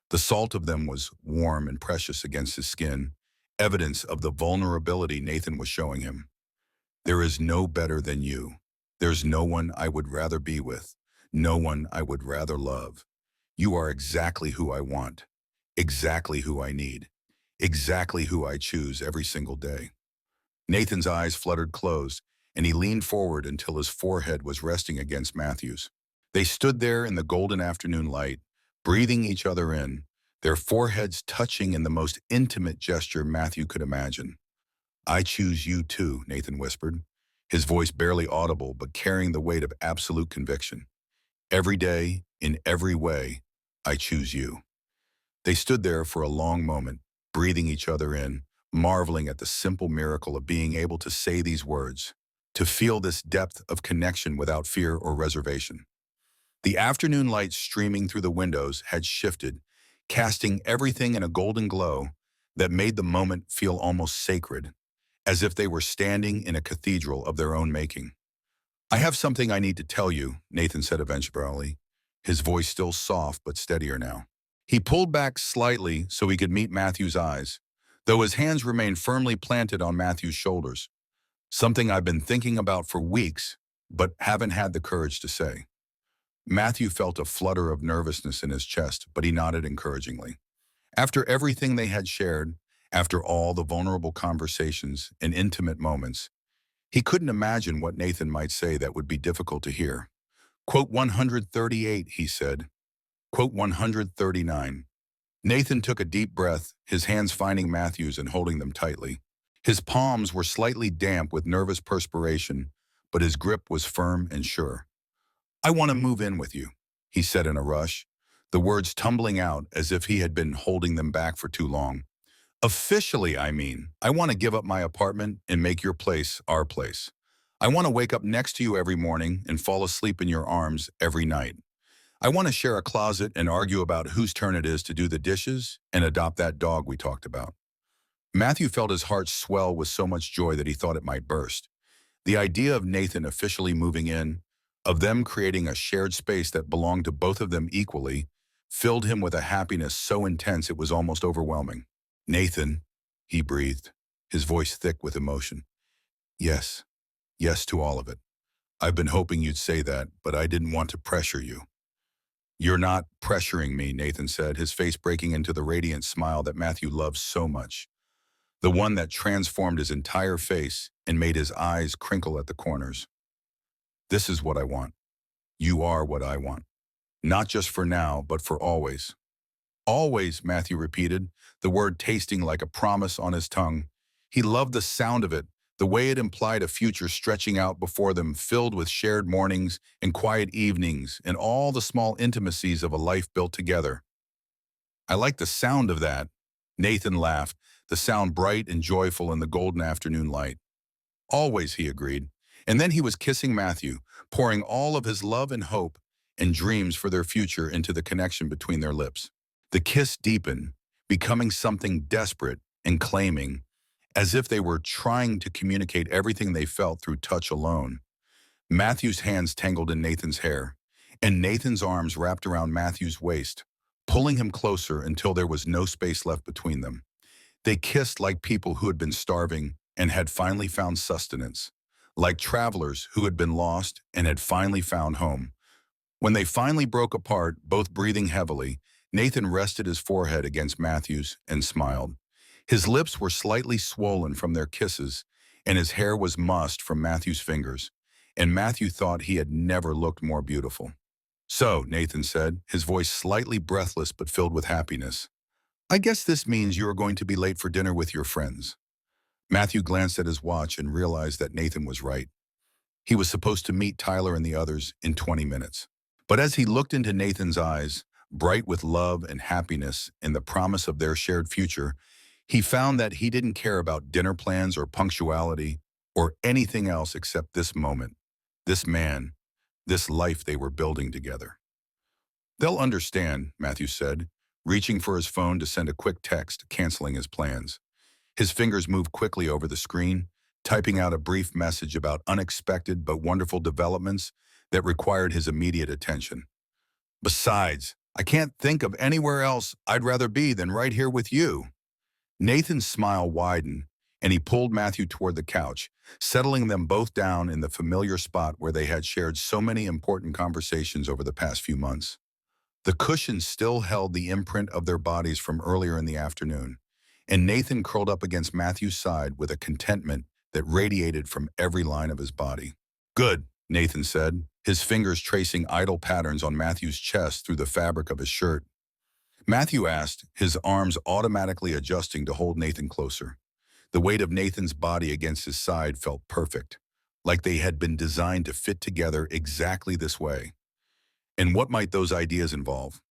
Speaker 1: The salt of them was warm and precious against his skin, evidence of the vulnerability Nathan was showing him. There is no better than you. There's no one I would rather be with, no one I would rather love. You are exactly who I want, exactly who I need, exactly who I choose every single day. Nathan's eyes fluttered closed, and he leaned forward until his forehead was resting against Matthew's. They stood there in the golden afternoon light, breathing each other in, their foreheads touching in the most intimate gesture Matthew could imagine. I choose you too, Nathan whispered, his voice barely audible but carrying the weight of absolute conviction. Every day, in every way, I choose you. They stood there for a long moment, breathing each other in, marveling at the simple miracle of being able to say these words, to feel this depth of connection without fear or reservation. The afternoon light streaming through the windows had shifted, casting everything in a golden glow that made the moment feel almost sacred, as if they were standing in a cathedral of their own making. I have something I need to tell you, Nathan said eventually, his voice still soft but steadier now. He pulled back slightly so he could meet Matthew's eyes, though his hands remained firmly planted on Matthew's shoulders. Something I've been thinking about for weeks, but haven't had the courage to say. Matthew felt a flutter of nervousness in his chest, but he nodded encouragingly. After everything they had shared, after all the vulnerable conversations and intimate moments, he couldn't imagine what Nathan might say that would be difficult to hear. Quote 138, he said. Quote 139. Nathan took a deep breath, his hands finding Matthew's and holding them tightly. His palms were slightly damp with nervous perspiration, but his grip was firm and sure. I want to move in with you, he said in a rush, the words tumbling out as if he had been holding them back for too long. Officially, I mean, I want to give up my apartment and make your place our place. I want to wake up next to you every morning and fall asleep in your arms every night. I want to share a closet and argue about whose turn it is to do the dishes and adopt that dog we talked about. Matthew felt his heart swell with so much joy that he thought it might burst. The idea of Nathan officially moving in, of them creating a shared space that belonged to both of them equally, filled him with a happiness so intense it was almost overwhelming. Nathan, he breathed, his voice thick with emotion. Yes, yes to all of it. I've been hoping you'd say that, but I didn't want to pressure you. You're not pressuring me, Nathan said, his face breaking into the radiant smile that Matthew loved so much. The one that transformed his entire face and made his eyes crinkle at the corners. This is what I want. You are what I want. Not just for now, but for always. Always, Matthew repeated, the word tasting like a promise on his tongue. He loved the sound of it, the way it implied a future stretching out before them, filled with shared mornings and quiet evenings and all the small intimacies of a life built together. I like the sound of that, Nathan laughed, the sound bright and joyful in the golden afternoon light. Always, he agreed. And then he was kissing Matthew, pouring all of his love and hope and dreams for their future into the connection between their lips. The kiss deepened, becoming something desperate and claiming, as if they were trying to communicate everything they felt through touch alone. Matthew's hands tangled in Nathan's hair, and Nathan's arms wrapped around Matthew's waist, pulling him closer until there was no space left between them. They kissed like people who had been starving and had finally found sustenance, like travelers who had been lost and had finally found home. When they finally broke apart, both breathing heavily, Nathan rested his forehead against Matthew's and smiled. His lips were slightly swollen from their kisses, and his hair was mussed from Matthew's fingers, and Matthew thought he had never looked more beautiful. So, Nathan said, his voice slightly breathless but filled with happiness, I guess this means you are going to be late for dinner with your friends. Matthew glanced at his watch and realized that Nathan was right. He was supposed to meet Tyler and the others in 20 minutes. But as he looked into Nathan's eyes, bright with love and happiness and the promise of their shared future, He found that he didn't care about dinner plans or punctuality or anything else except this moment, this man, this life they were building together. They'll understand, Matthew said, reaching for his phone to send a quick text canceling his plans. His fingers moved quickly over the screen, typing out a brief message about unexpected but wonderful developments that required his immediate attention. Besides, I can't think of anywhere else I'd rather be than right here with you. Nathan's smile widened, and he pulled Matthew toward the couch, settling them both down in the familiar spot where they had shared so many important conversations over the past few months. The cushions still held the imprint of their bodies from earlier in the afternoon, and Nathan curled up against Matthew's side with a contentment that radiated from every line of his body. Good, Nathan said, his fingers tracing idle patterns on Matthew's chest through the fabric of his shirt. Matthew asked, his arms automatically adjusting to hold Nathan closer. The weight of Nathan's body against his side felt perfect, like they had been designed to fit together exactly this way. And what might those ideas involve?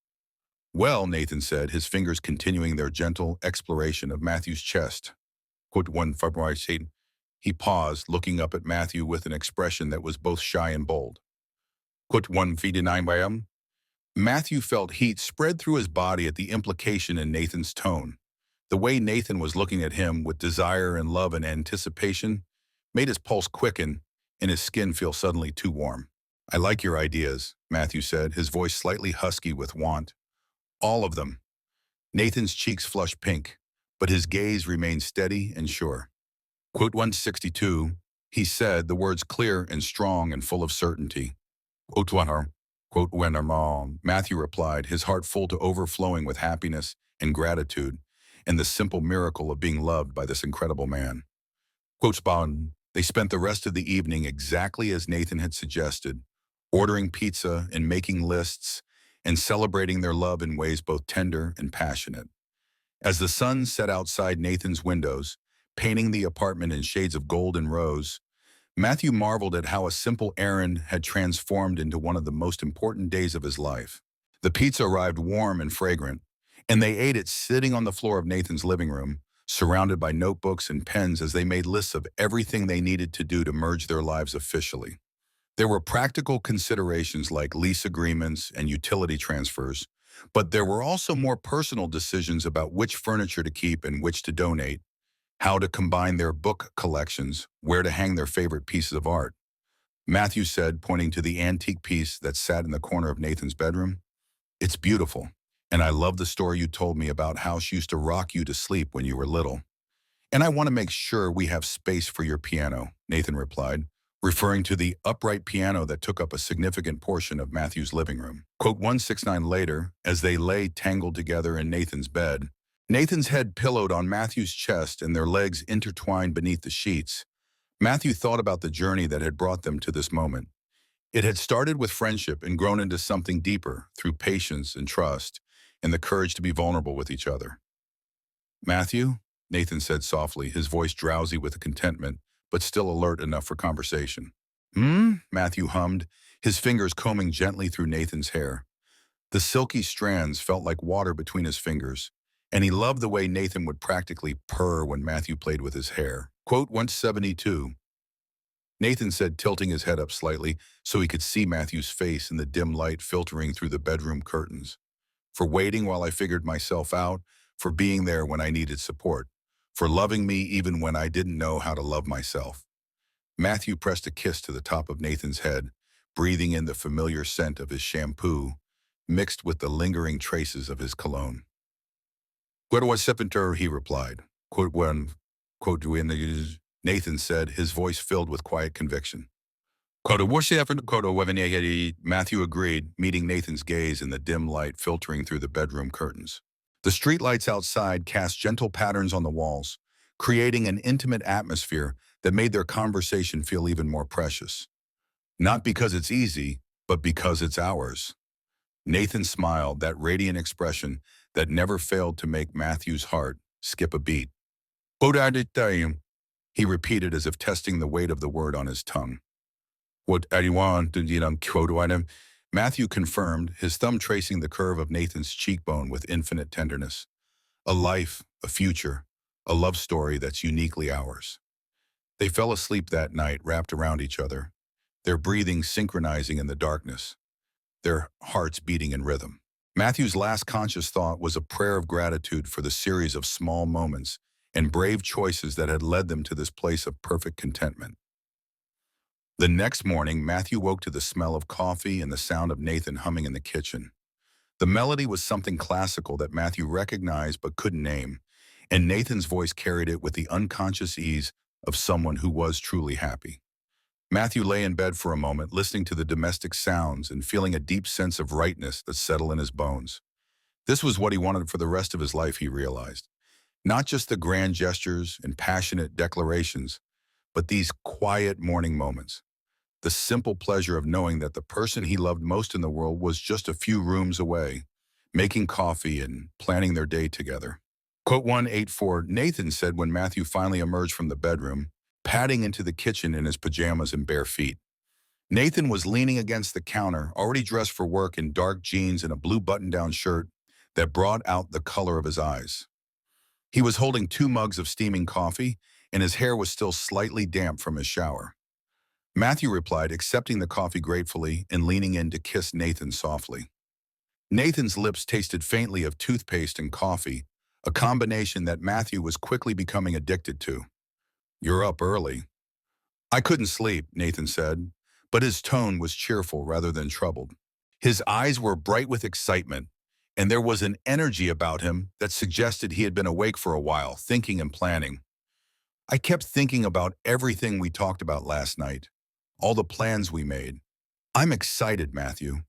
Speaker 1: Well, Nathan said, his fingers continuing their gentle exploration of Matthew's chest. Quote one February. He paused, looking up at Matthew with an expression that was both shy and bold. Quote one feet in 9 Matthew felt heat spread through his body at the implication in Nathan's tone. The way Nathan was looking at him with desire and love and anticipation made his pulse quicken and his skin feel suddenly too warm. I like your ideas, Matthew said, his voice slightly husky with want. All of them. Nathan's cheeks flushed pink, but his gaze remained steady and sure. Quote 162, he said, the words clear and strong and full of certainty. Quote one, quote when Matthew replied, his heart full to overflowing with happiness and gratitude and the simple miracle of being loved by this incredible man. Quote spawn, they spent the rest of the evening exactly as Nathan had suggested, ordering pizza and making lists and celebrating their love in ways both tender and passionate. As the sun set outside Nathan's windows, painting the apartment in shades of gold and rose, Matthew marveled at how a simple errand had transformed into one of the most important days of his life. The pizza arrived warm and fragrant, and they ate it sitting on the floor of Nathan's living room, surrounded by notebooks and pens as they made lists of everything they needed to do to merge their lives officially. There were practical considerations like lease agreements and utility transfers, but there were also more personal decisions about which furniture to keep and which to donate, how to combine their book collections, where to hang their favorite pieces of art. Matthew said, pointing to the antique piece that sat in the corner of Nathan's bedroom, "It's beautiful, and I love the story you told me about how she used to rock you to sleep when you were little. And I want to make sure we have space for your piano," Nathan replied, referring to the upright piano that took up a significant portion of Matthew's living room. Quote 169 later, as they lay tangled together in Nathan's bed, Nathan's head pillowed on Matthew's chest and their legs intertwined beneath the sheets, Matthew thought about the journey that had brought them to this moment. It had started with friendship and grown into something deeper through patience and trust and the courage to be vulnerable with each other. Matthew, Nathan said softly, his voice drowsy with contentment, but still alert enough for conversation. Matthew hummed, his fingers combing gently through Nathan's hair. The silky strands felt like water between his fingers, and he loved the way Nathan would practically purr when Matthew played with his hair. Quote 172. Nathan said, tilting his head up slightly so he could see Matthew's face in the dim light filtering through the bedroom curtains. For waiting while I figured myself out, for being there when I needed support, for loving me even when I didn't know how to love myself. Matthew pressed a kiss to the top of Nathan's head, breathing in the familiar scent of his shampoo, mixed with the lingering traces of his cologne. "What was sepenter?" he replied. Quote when, quote when Nathan said, his voice filled with quiet conviction. Matthew agreed, meeting Nathan's gaze in the dim light filtering through the bedroom curtains. The streetlights outside cast gentle patterns on the walls, creating an intimate atmosphere that made their conversation feel even more precious. Not because it's easy, but because it's ours. Nathan smiled, that radiant expression that never failed to make Matthew's heart skip a beat. He repeated as if testing the weight of the word on his tongue. What do you want? Matthew confirmed, his thumb tracing the curve of Nathan's cheekbone with infinite tenderness. A life, a future, a love story that's uniquely ours. They fell asleep that night wrapped around each other, their breathing synchronizing in the darkness, their hearts beating in rhythm. Matthew's last conscious thought was a prayer of gratitude for the series of small moments and brave choices that had led them to this place of perfect contentment. The next morning, Matthew woke to the smell of coffee and the sound of Nathan humming in the kitchen. The melody was something classical that Matthew recognized but couldn't name, and Nathan's voice carried it with the unconscious ease of someone who was truly happy. Matthew lay in bed for a moment, listening to the domestic sounds and feeling a deep sense of rightness that settled in his bones. This was what he wanted for the rest of his life, he realized. Not just the grand gestures and passionate declarations, but these quiet morning moments. The simple pleasure of knowing that the person he loved most in the world was just a few rooms away, making coffee and planning their day together. Quote 184, Nathan said when Matthew finally emerged from the bedroom, padding into the kitchen in his pajamas and bare feet. Nathan was leaning against the counter, already dressed for work in dark jeans and a blue button-down shirt that brought out the color of his eyes. He was holding 2 mugs of steaming coffee, and his hair was still slightly damp from his shower. Matthew replied, accepting the coffee gratefully and leaning in to kiss Nathan softly. Nathan's lips tasted faintly of toothpaste and coffee, a combination that Matthew was quickly becoming addicted to. "You're up early." "I couldn't sleep," Nathan said, but his tone was cheerful rather than troubled. His eyes were bright with excitement, and there was an energy about him that suggested he had been awake for a while, thinking and planning. "I kept thinking about everything we talked about last night, all the plans we made. I'm excited, Matthew.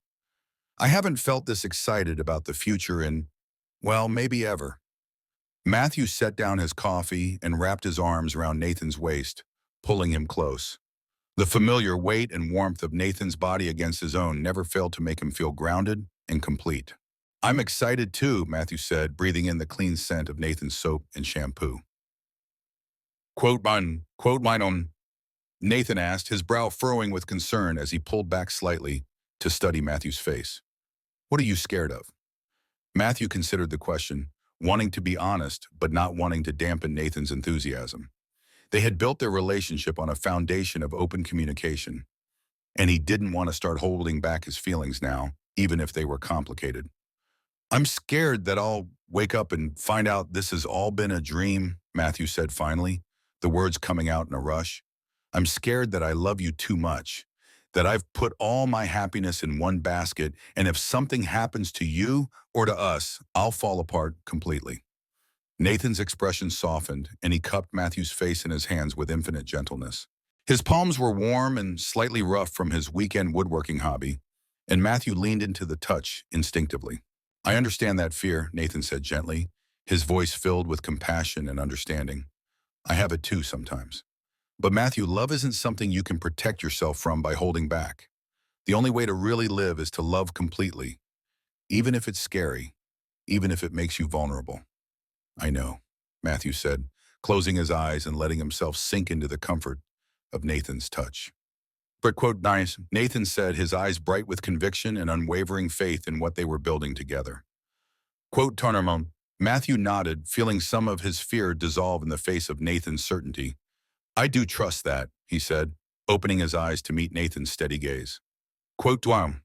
Speaker 1: I haven't felt this excited about the future in, well, maybe ever." Matthew set down his coffee and wrapped his arms around Nathan's waist, pulling him close. The familiar weight and warmth of Nathan's body against his own never failed to make him feel grounded and complete. "I'm excited too," Matthew said, breathing in the clean scent of Nathan's soap and shampoo. Quote mine on," Nathan asked, his brow furrowing with concern as he pulled back slightly to study Matthew's face. "What are you scared of?" Matthew considered the question, wanting to be honest, but not wanting to dampen Nathan's enthusiasm. They had built their relationship on a foundation of open communication, and he didn't want to start holding back his feelings now, even if they were complicated. "I'm scared that I'll wake up and find out this has all been a dream," Matthew said finally, the words coming out in a rush. "I'm scared that I love you too much, that I've put all my happiness in one basket, and if something happens to you or to us, I'll fall apart completely." Nathan's expression softened, and he cupped Matthew's face in his hands with infinite gentleness. His palms were warm and slightly rough from his weekend woodworking hobby, and Matthew leaned into the touch instinctively. "I understand that fear," Nathan said gently, his voice filled with compassion and understanding. "I have it too sometimes. But Matthew, love isn't something you can protect yourself from by holding back. The only way to really live is to love completely, even if it's scary, even if it makes you vulnerable." "I know," Matthew said, closing his eyes and letting himself sink into the comfort of Nathan's touch. But quote, nice, Nathan said, his eyes bright with conviction and unwavering faith in what they were building together. Quote, Tarnamon, Matthew nodded, feeling some of his fear dissolve in the face of Nathan's certainty. "I do trust that," he said, opening his eyes to meet Nathan's steady gaze. Quote, Dwam.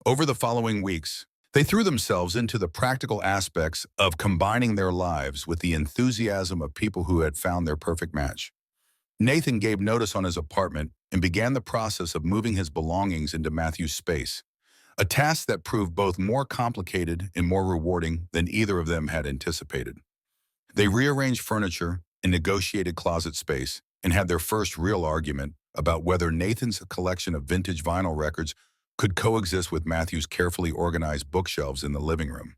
Speaker 1: Over the following weeks, they threw themselves into the practical aspects of combining their lives with the enthusiasm of people who had found their perfect match. Nathan gave notice on his apartment and began the process of moving his belongings into Matthew's space, a task that proved both more complicated and more rewarding than either of them had anticipated. They rearranged furniture and negotiated closet space and had their first real argument about whether Nathan's collection of vintage vinyl records could coexist with Matthew's carefully organized bookshelves in the living room.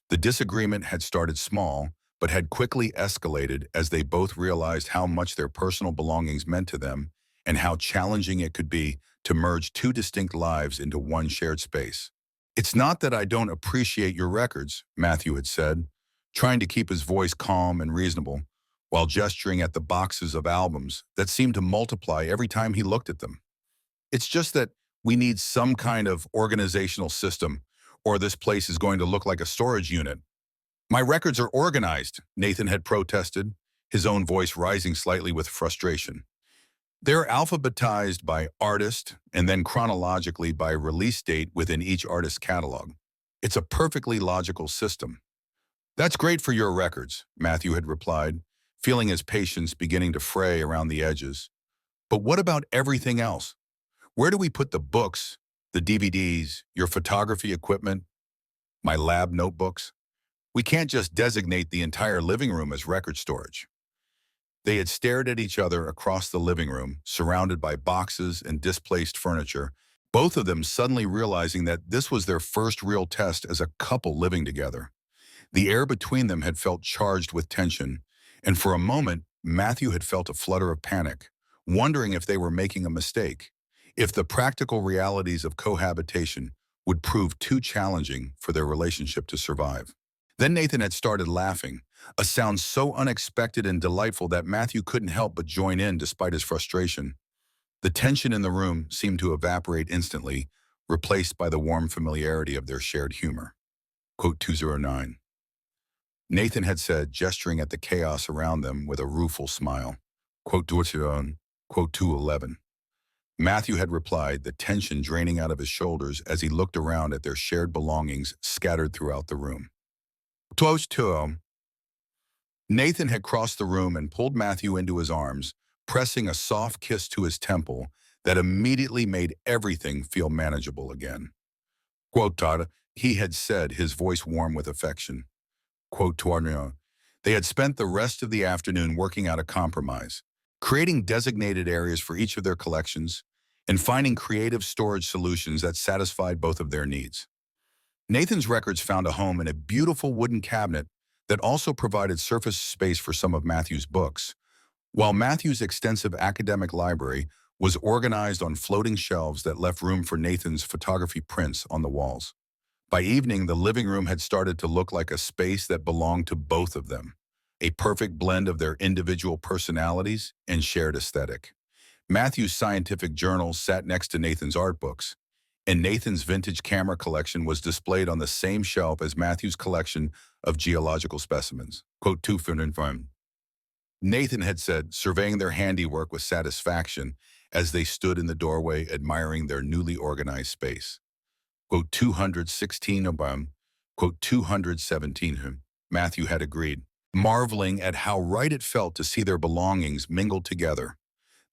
Speaker 1: The disagreement had started small, but had quickly escalated as they both realized how much their personal belongings meant to them and how challenging it could be to merge two distinct lives into one shared space. "It's not that I don't appreciate your records," Matthew had said, trying to keep his voice calm and reasonable, while gesturing at the boxes of albums that seemed to multiply every time he looked at them. "It's just that we need some kind of organizational system, or this place is going to look like a storage unit." My records are organized, Nathan had protested, his own voice rising slightly with frustration. They're alphabetized by artist and then chronologically by release date within each artist's catalog. It's a perfectly logical system. That's great for your records, Matthew had replied, feeling his patience beginning to fray around the edges. But what about everything else? Where do we put the books, the DVDs, your photography equipment, my lab notebooks? We can't just designate the entire living room as record storage. They had stared at each other across the living room, surrounded by boxes and displaced furniture, both of them suddenly realizing that this was their first real test as a couple living together. The air between them had felt charged with tension, and for a moment, Matthew had felt a flutter of panic, wondering if they were making a mistake, if the practical realities of cohabitation would prove too challenging for their relationship to survive. Then Nathan had started laughing, a sound so unexpected and delightful that Matthew couldn't help but join in despite his frustration. The tension in the room seemed to evaporate instantly, replaced by the warm familiarity of their shared humor. Quote 209. Nathan had said, gesturing at the chaos around them with a rueful smile. Quote 210. Quote 211. Matthew had replied, the tension draining out of his shoulders as he looked around at their shared belongings scattered throughout the room. Close to him. Nathan had crossed the room and pulled Matthew into his arms, pressing a soft kiss to his temple that immediately made everything feel manageable again. Quote, Todd, he had said, his voice warm with affection. Quote, Tornio. They had spent the rest of the afternoon working out a compromise, creating designated areas for each of their collections, and finding creative storage solutions that satisfied both of their needs. Nathan's records found a home in a beautiful wooden cabinet that also provided surface space for some of Matthew's books, while Matthew's extensive academic library was organized on floating shelves that left room for Nathan's photography prints on the walls. By evening, the living room had started to look like a space that belonged to both of them, a perfect blend of their individual personalities and shared aesthetic. Matthew's scientific journal sat next to Nathan's art books, and Nathan's vintage camera collection was displayed on the same shelf as Matthew's collection of geological specimens. Quote 205. Nathan had said, surveying their handiwork with satisfaction as they stood in the doorway admiring their newly organized space. Quote 216 abam, quote 217 Matthew had agreed, marveling at how right it felt to see their belongings mingled together,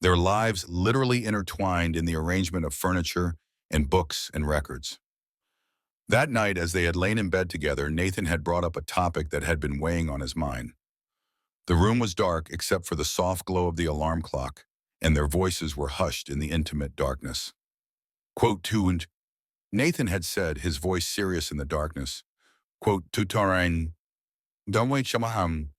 Speaker 1: their lives literally intertwined in the arrangement of furniture and books and records. That night, as they had lain in bed together, Nathan had brought up a topic that had been weighing on his mind. The room was dark except for the soft glow of the alarm clock, and their voices were hushed in the intimate darkness. Quote 2 and Nathan had said, his voice serious in the darkness. Quote, Tutarain, don't wait, Shamaham.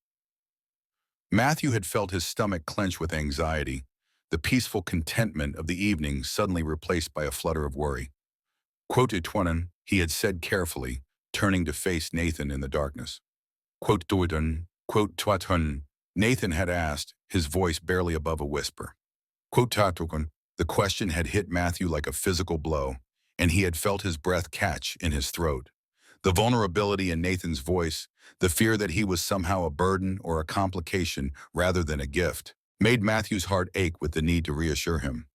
Speaker 1: Matthew had felt his stomach clench with anxiety, the peaceful contentment of the evening suddenly replaced by a flutter of worry. Quote, Itwanan, he had said carefully, turning to face Nathan in the darkness. Quote, Duidan, quote, Twatun, Nathan had asked, his voice barely above a whisper. Quote, Tatukun, the question had hit Matthew like a physical blow, and he had felt his breath catch in his throat. The vulnerability in Nathan's voice, the fear that he was somehow a burden or a complication rather than a gift, made Matthew's heart ache with the need to reassure him.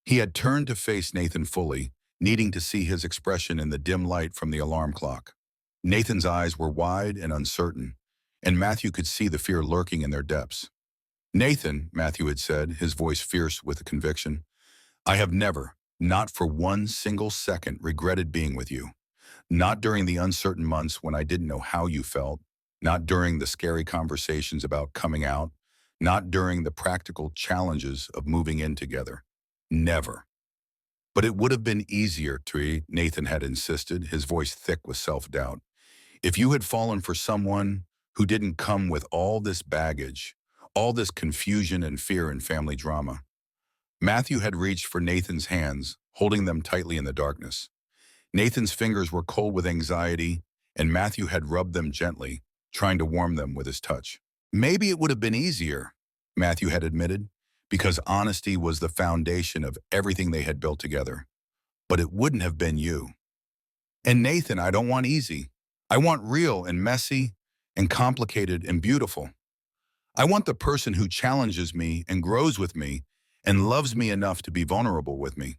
Speaker 1: He had turned to face Nathan fully, needing to see his expression in the dim light from the alarm clock. Nathan's eyes were wide and uncertain, and Matthew could see the fear lurking in their depths. Nathan, Matthew had said, his voice fierce with conviction, I have never, not for one single second, regretted being with you. Not during the uncertain months when I didn't know how you felt, not during the scary conversations about coming out, not during the practical challenges of moving in together. Never. But it would have been easier to, Nathan had insisted, his voice thick with self-doubt, if you had fallen for someone who didn't come with all this baggage, all this confusion and fear and family drama. Matthew had reached for Nathan's hands, holding them tightly in the darkness. Nathan's fingers were cold with anxiety, and Matthew had rubbed them gently, trying to warm them with his touch. Maybe it would have been easier, Matthew had admitted, because honesty was the foundation of everything they had built together. But it wouldn't have been you. And Nathan, I don't want easy. I want real and messy, and complicated and beautiful. I want the person who challenges me and grows with me and loves me enough to be vulnerable with me.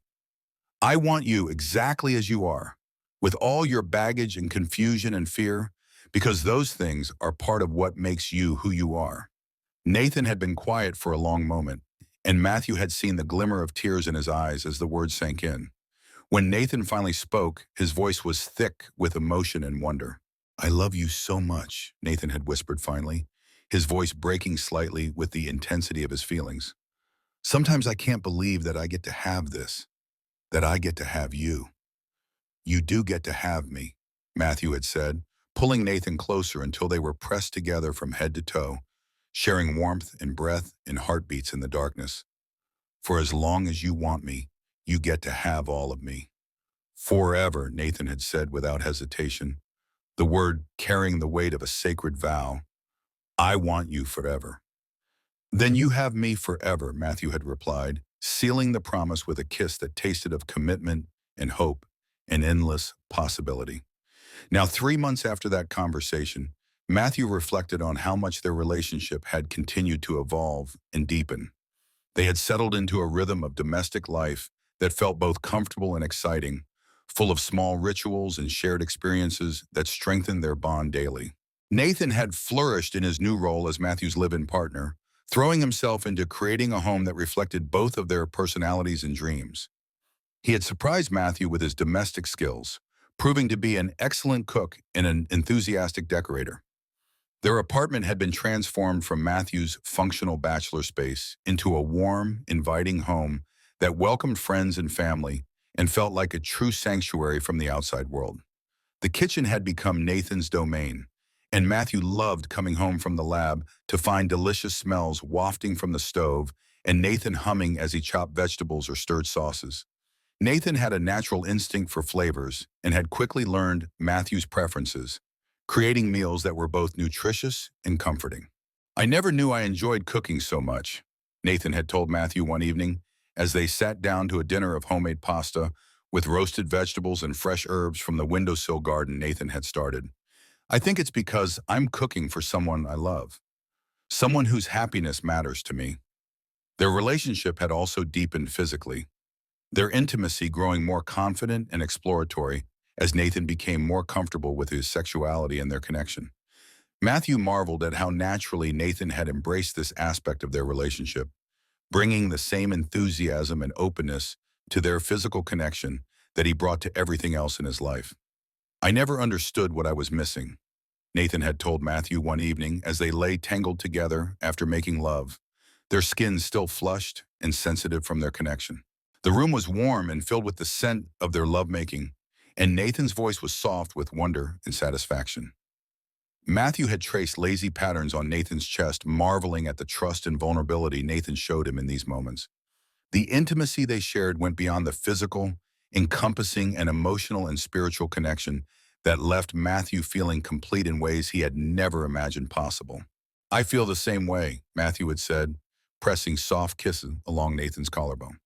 Speaker 1: I want you exactly as you are, with all your baggage and confusion and fear, because those things are part of what makes you who you are. Nathan had been quiet for a long moment, and Matthew had seen the glimmer of tears in his eyes as the words sank in. When Nathan finally spoke, his voice was thick with emotion and wonder. "I love you so much," Nathan had whispered finally, his voice breaking slightly with the intensity of his feelings. "Sometimes I can't believe that I get to have this, that I get to have you." "You do get to have me," Matthew had said, pulling Nathan closer until they were pressed together from head to toe, sharing warmth and breath and heartbeats in the darkness. "For as long as you want me, you get to have all of me." "Forever," Nathan had said without hesitation, the word carrying the weight of a sacred vow. "I want you forever." "Then you have me forever," Matthew had replied, sealing the promise with a kiss that tasted of commitment and hope and endless possibility. Now, 3 months after that conversation, Matthew reflected on how much their relationship had continued to evolve and deepen. They had settled into a rhythm of domestic life that felt both comfortable and exciting, full of small rituals and shared experiences that strengthened their bond daily. Nathan had flourished in his new role as Matthew's live-in partner, throwing himself into creating a home that reflected both of their personalities and dreams. He had surprised Matthew with his domestic skills, proving to be an excellent cook and an enthusiastic decorator. Their apartment had been transformed from Matthew's functional bachelor space into a warm, inviting home that welcomed friends and family and felt like a true sanctuary from the outside world. The kitchen had become Nathan's domain, and Matthew loved coming home from the lab to find delicious smells wafting from the stove and Nathan humming as he chopped vegetables or stirred sauces. Nathan had a natural instinct for flavors and had quickly learned Matthew's preferences, creating meals that were both nutritious and comforting. "I never knew I enjoyed cooking so much," Nathan had told Matthew one evening as they sat down to a dinner of homemade pasta with roasted vegetables and fresh herbs from the windowsill garden Nathan had started. "I think it's because I'm cooking for someone I love, someone whose happiness matters to me." Their relationship had also deepened physically, their intimacy growing more confident and exploratory as Nathan became more comfortable with his sexuality and their connection. Matthew marveled at how naturally Nathan had embraced this aspect of their relationship, bringing the same enthusiasm and openness to their physical connection that he brought to everything else in his life. "I never understood what I was missing," Nathan had told Matthew one evening as they lay tangled together after making love, their skins still flushed and sensitive from their connection. The room was warm and filled with the scent of their lovemaking, and Nathan's voice was soft with wonder and satisfaction. Matthew had traced lazy patterns on Nathan's chest, marveling at the trust and vulnerability Nathan showed him in these moments. The intimacy they shared went beyond the physical, encompassing an emotional and spiritual connection that left Matthew feeling complete in ways he had never imagined possible. "I feel the same way," Matthew had said, pressing soft kisses along Nathan's collarbone.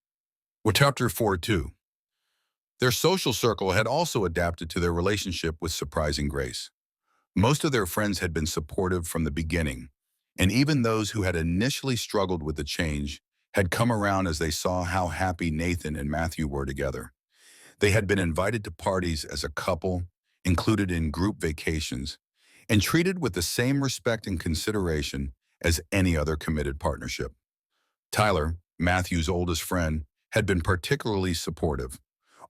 Speaker 1: Well, chapter 4-2. Their social circle had also adapted to their relationship with surprising grace. Most of their friends had been supportive from the beginning, and even those who had initially struggled with the change had come around as they saw how happy Nathan and Matthew were together. They had been invited to parties as a couple, included in group vacations, and treated with the same respect and consideration as any other committed partnership. Tyler, Matthew's oldest friend, had been particularly supportive,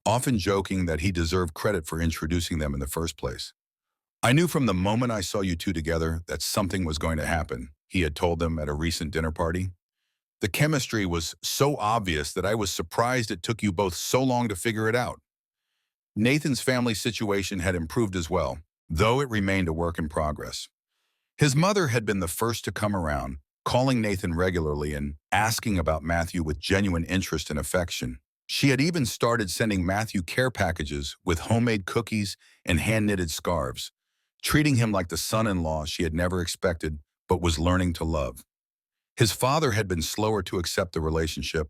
Speaker 1: often joking that he deserved credit for introducing them in the first place. "I knew from the moment I saw you two together that something was going to happen," he had told them at a recent dinner party. "The chemistry was so obvious that I was surprised it took you both so long to figure it out." Nathan's family situation had improved as well, though it remained a work in progress. His mother had been the first to come around, calling Nathan regularly and asking about Matthew with genuine interest and affection. She had even started sending Matthew care packages with homemade cookies and hand-knitted scarves, treating him like the son-in-law she had never expected but was learning to love. His father had been slower to accept the relationship,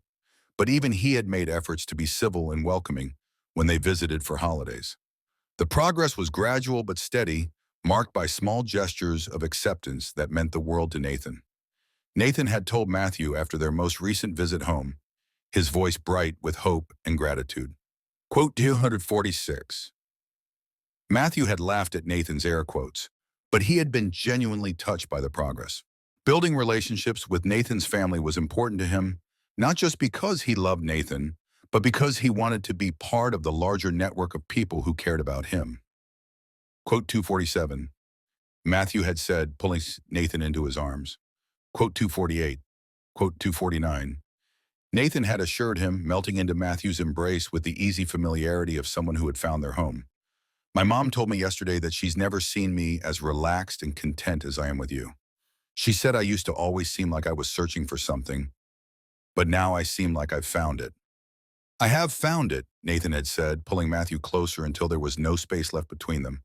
Speaker 1: but even he had made efforts to be civil and welcoming when they visited for holidays. The progress was gradual but steady, marked by small gestures of acceptance that meant the world to Nathan. Nathan had told Matthew after their most recent visit home, his voice bright with hope and gratitude. Quote 246. Matthew had laughed at Nathan's air quotes, but he had been genuinely touched by the progress. Building relationships with Nathan's family was important to him, not just because he loved Nathan, but because he wanted to be part of the larger network of people who cared about him. Quote 247. Matthew had said, pulling Nathan into his arms. Quote 248. Quote 249. Nathan had assured him, melting into Matthew's embrace with the easy familiarity of someone who had found their home. My mom told me yesterday that she's never seen me as relaxed and content as I am with you. She said I used to always seem like I was searching for something, but now I seem like I've found it. I have found it, Nathan had said, pulling Matthew closer until there was no space left between them.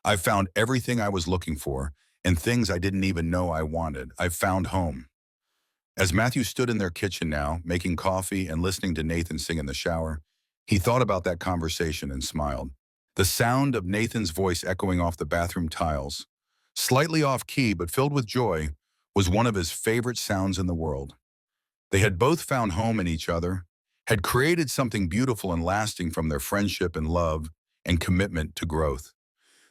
Speaker 1: I've found everything I was looking for, and things I didn't even know I wanted. I've found home. As Matthew stood in their kitchen now, making coffee and listening to Nathan sing in the shower, he thought about that conversation and smiled. The sound of Nathan's voice echoing off the bathroom tiles, slightly off-key but filled with joy, was one of his favorite sounds in the world. They had both found home in each other, had created something beautiful and lasting from their friendship and love and commitment to growth.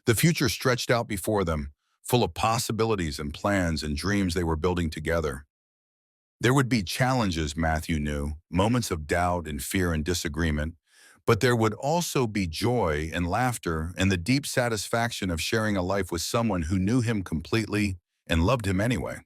Speaker 1: The future stretched out before them, full of possibilities and plans and dreams they were building together. There would be challenges, Matthew knew, moments of doubt and fear and disagreement, but there would also be joy and laughter and the deep satisfaction of sharing a life with someone who knew him completely and loved him anyway.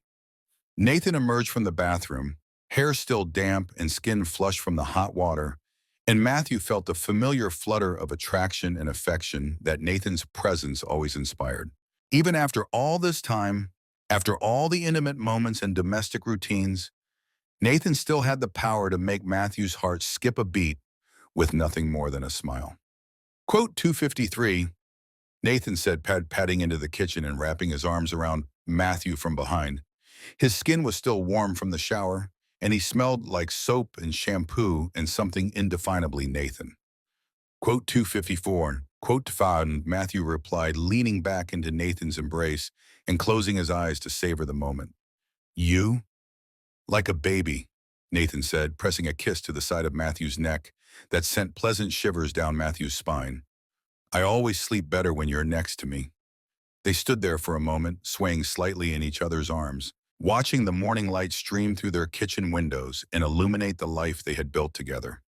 Speaker 1: Nathan emerged from the bathroom, hair still damp and skin flushed from the hot water, and Matthew felt the familiar flutter of attraction and affection that Nathan's presence always inspired. Even after all this time, after all the intimate moments and domestic routines, Nathan still had the power to make Matthew's heart skip a beat with nothing more than a smile. Quote 253, Nathan said, padding into the kitchen and wrapping his arms around Matthew from behind. His skin was still warm from the shower, and he smelled like soap and shampoo and something indefinably Nathan. Quote 254, quote 5, Matthew replied, leaning back into Nathan's embrace and closing his eyes to savor the moment. You? Like a baby, Nathan said, pressing a kiss to the side of Matthew's neck that sent pleasant shivers down Matthew's spine. I always sleep better when you're next to me. They stood there for a moment, swaying slightly in each other's arms, watching the morning light stream through their kitchen windows and illuminate the life they had built together.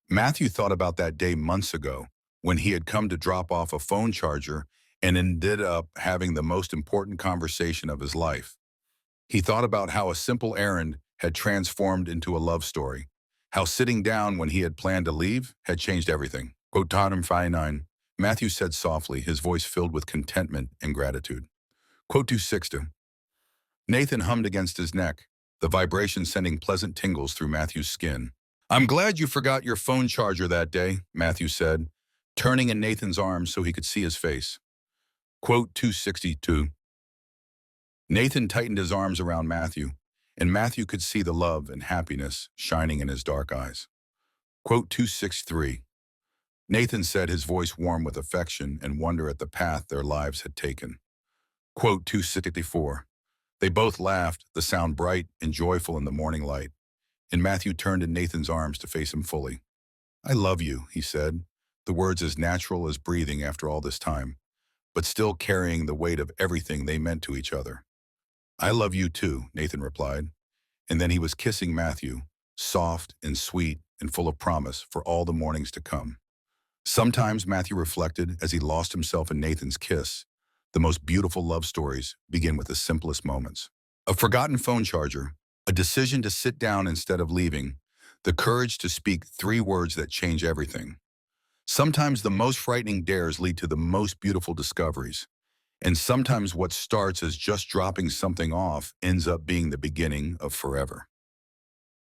Speaker 1: Matthew thought about that day months ago when he had come to drop off a phone charger and ended up having the most important conversation of his life. He thought about how a simple errand had transformed into a love story, how sitting down when he had planned to leave had changed everything. Quote 259, Matthew said softly, his voice filled with contentment and gratitude. Quote 260, Nathan hummed against his neck, the vibration sending pleasant tingles through Matthew's skin. I'm glad you forgot your phone charger that day, Matthew said, turning in Nathan's arms so he could see his face. Quote 262, Nathan tightened his arms around Matthew, and Matthew could see the love and happiness shining in his dark eyes. Quote 263, Nathan said, his voice warm with affection and wonder at the path their lives had taken. Quote 264, they both laughed, the sound bright and joyful in the morning light, and Matthew turned in Nathan's arms to face him fully. I love you, he said, the words as natural as breathing after all this time, but still carrying the weight of everything they meant to each other. I love you too, Nathan replied, and then he was kissing Matthew, soft and sweet and full of promise for all the mornings to come. Sometimes, Matthew reflected as he lost himself in Nathan's kiss, the most beautiful love stories begin with the simplest moments. A forgotten phone charger, a decision to sit down instead of leaving, the courage to speak 3 words that change everything. Sometimes the most frightening dares lead to the most beautiful discoveries, and sometimes what starts as just dropping something off ends up being the beginning of forever.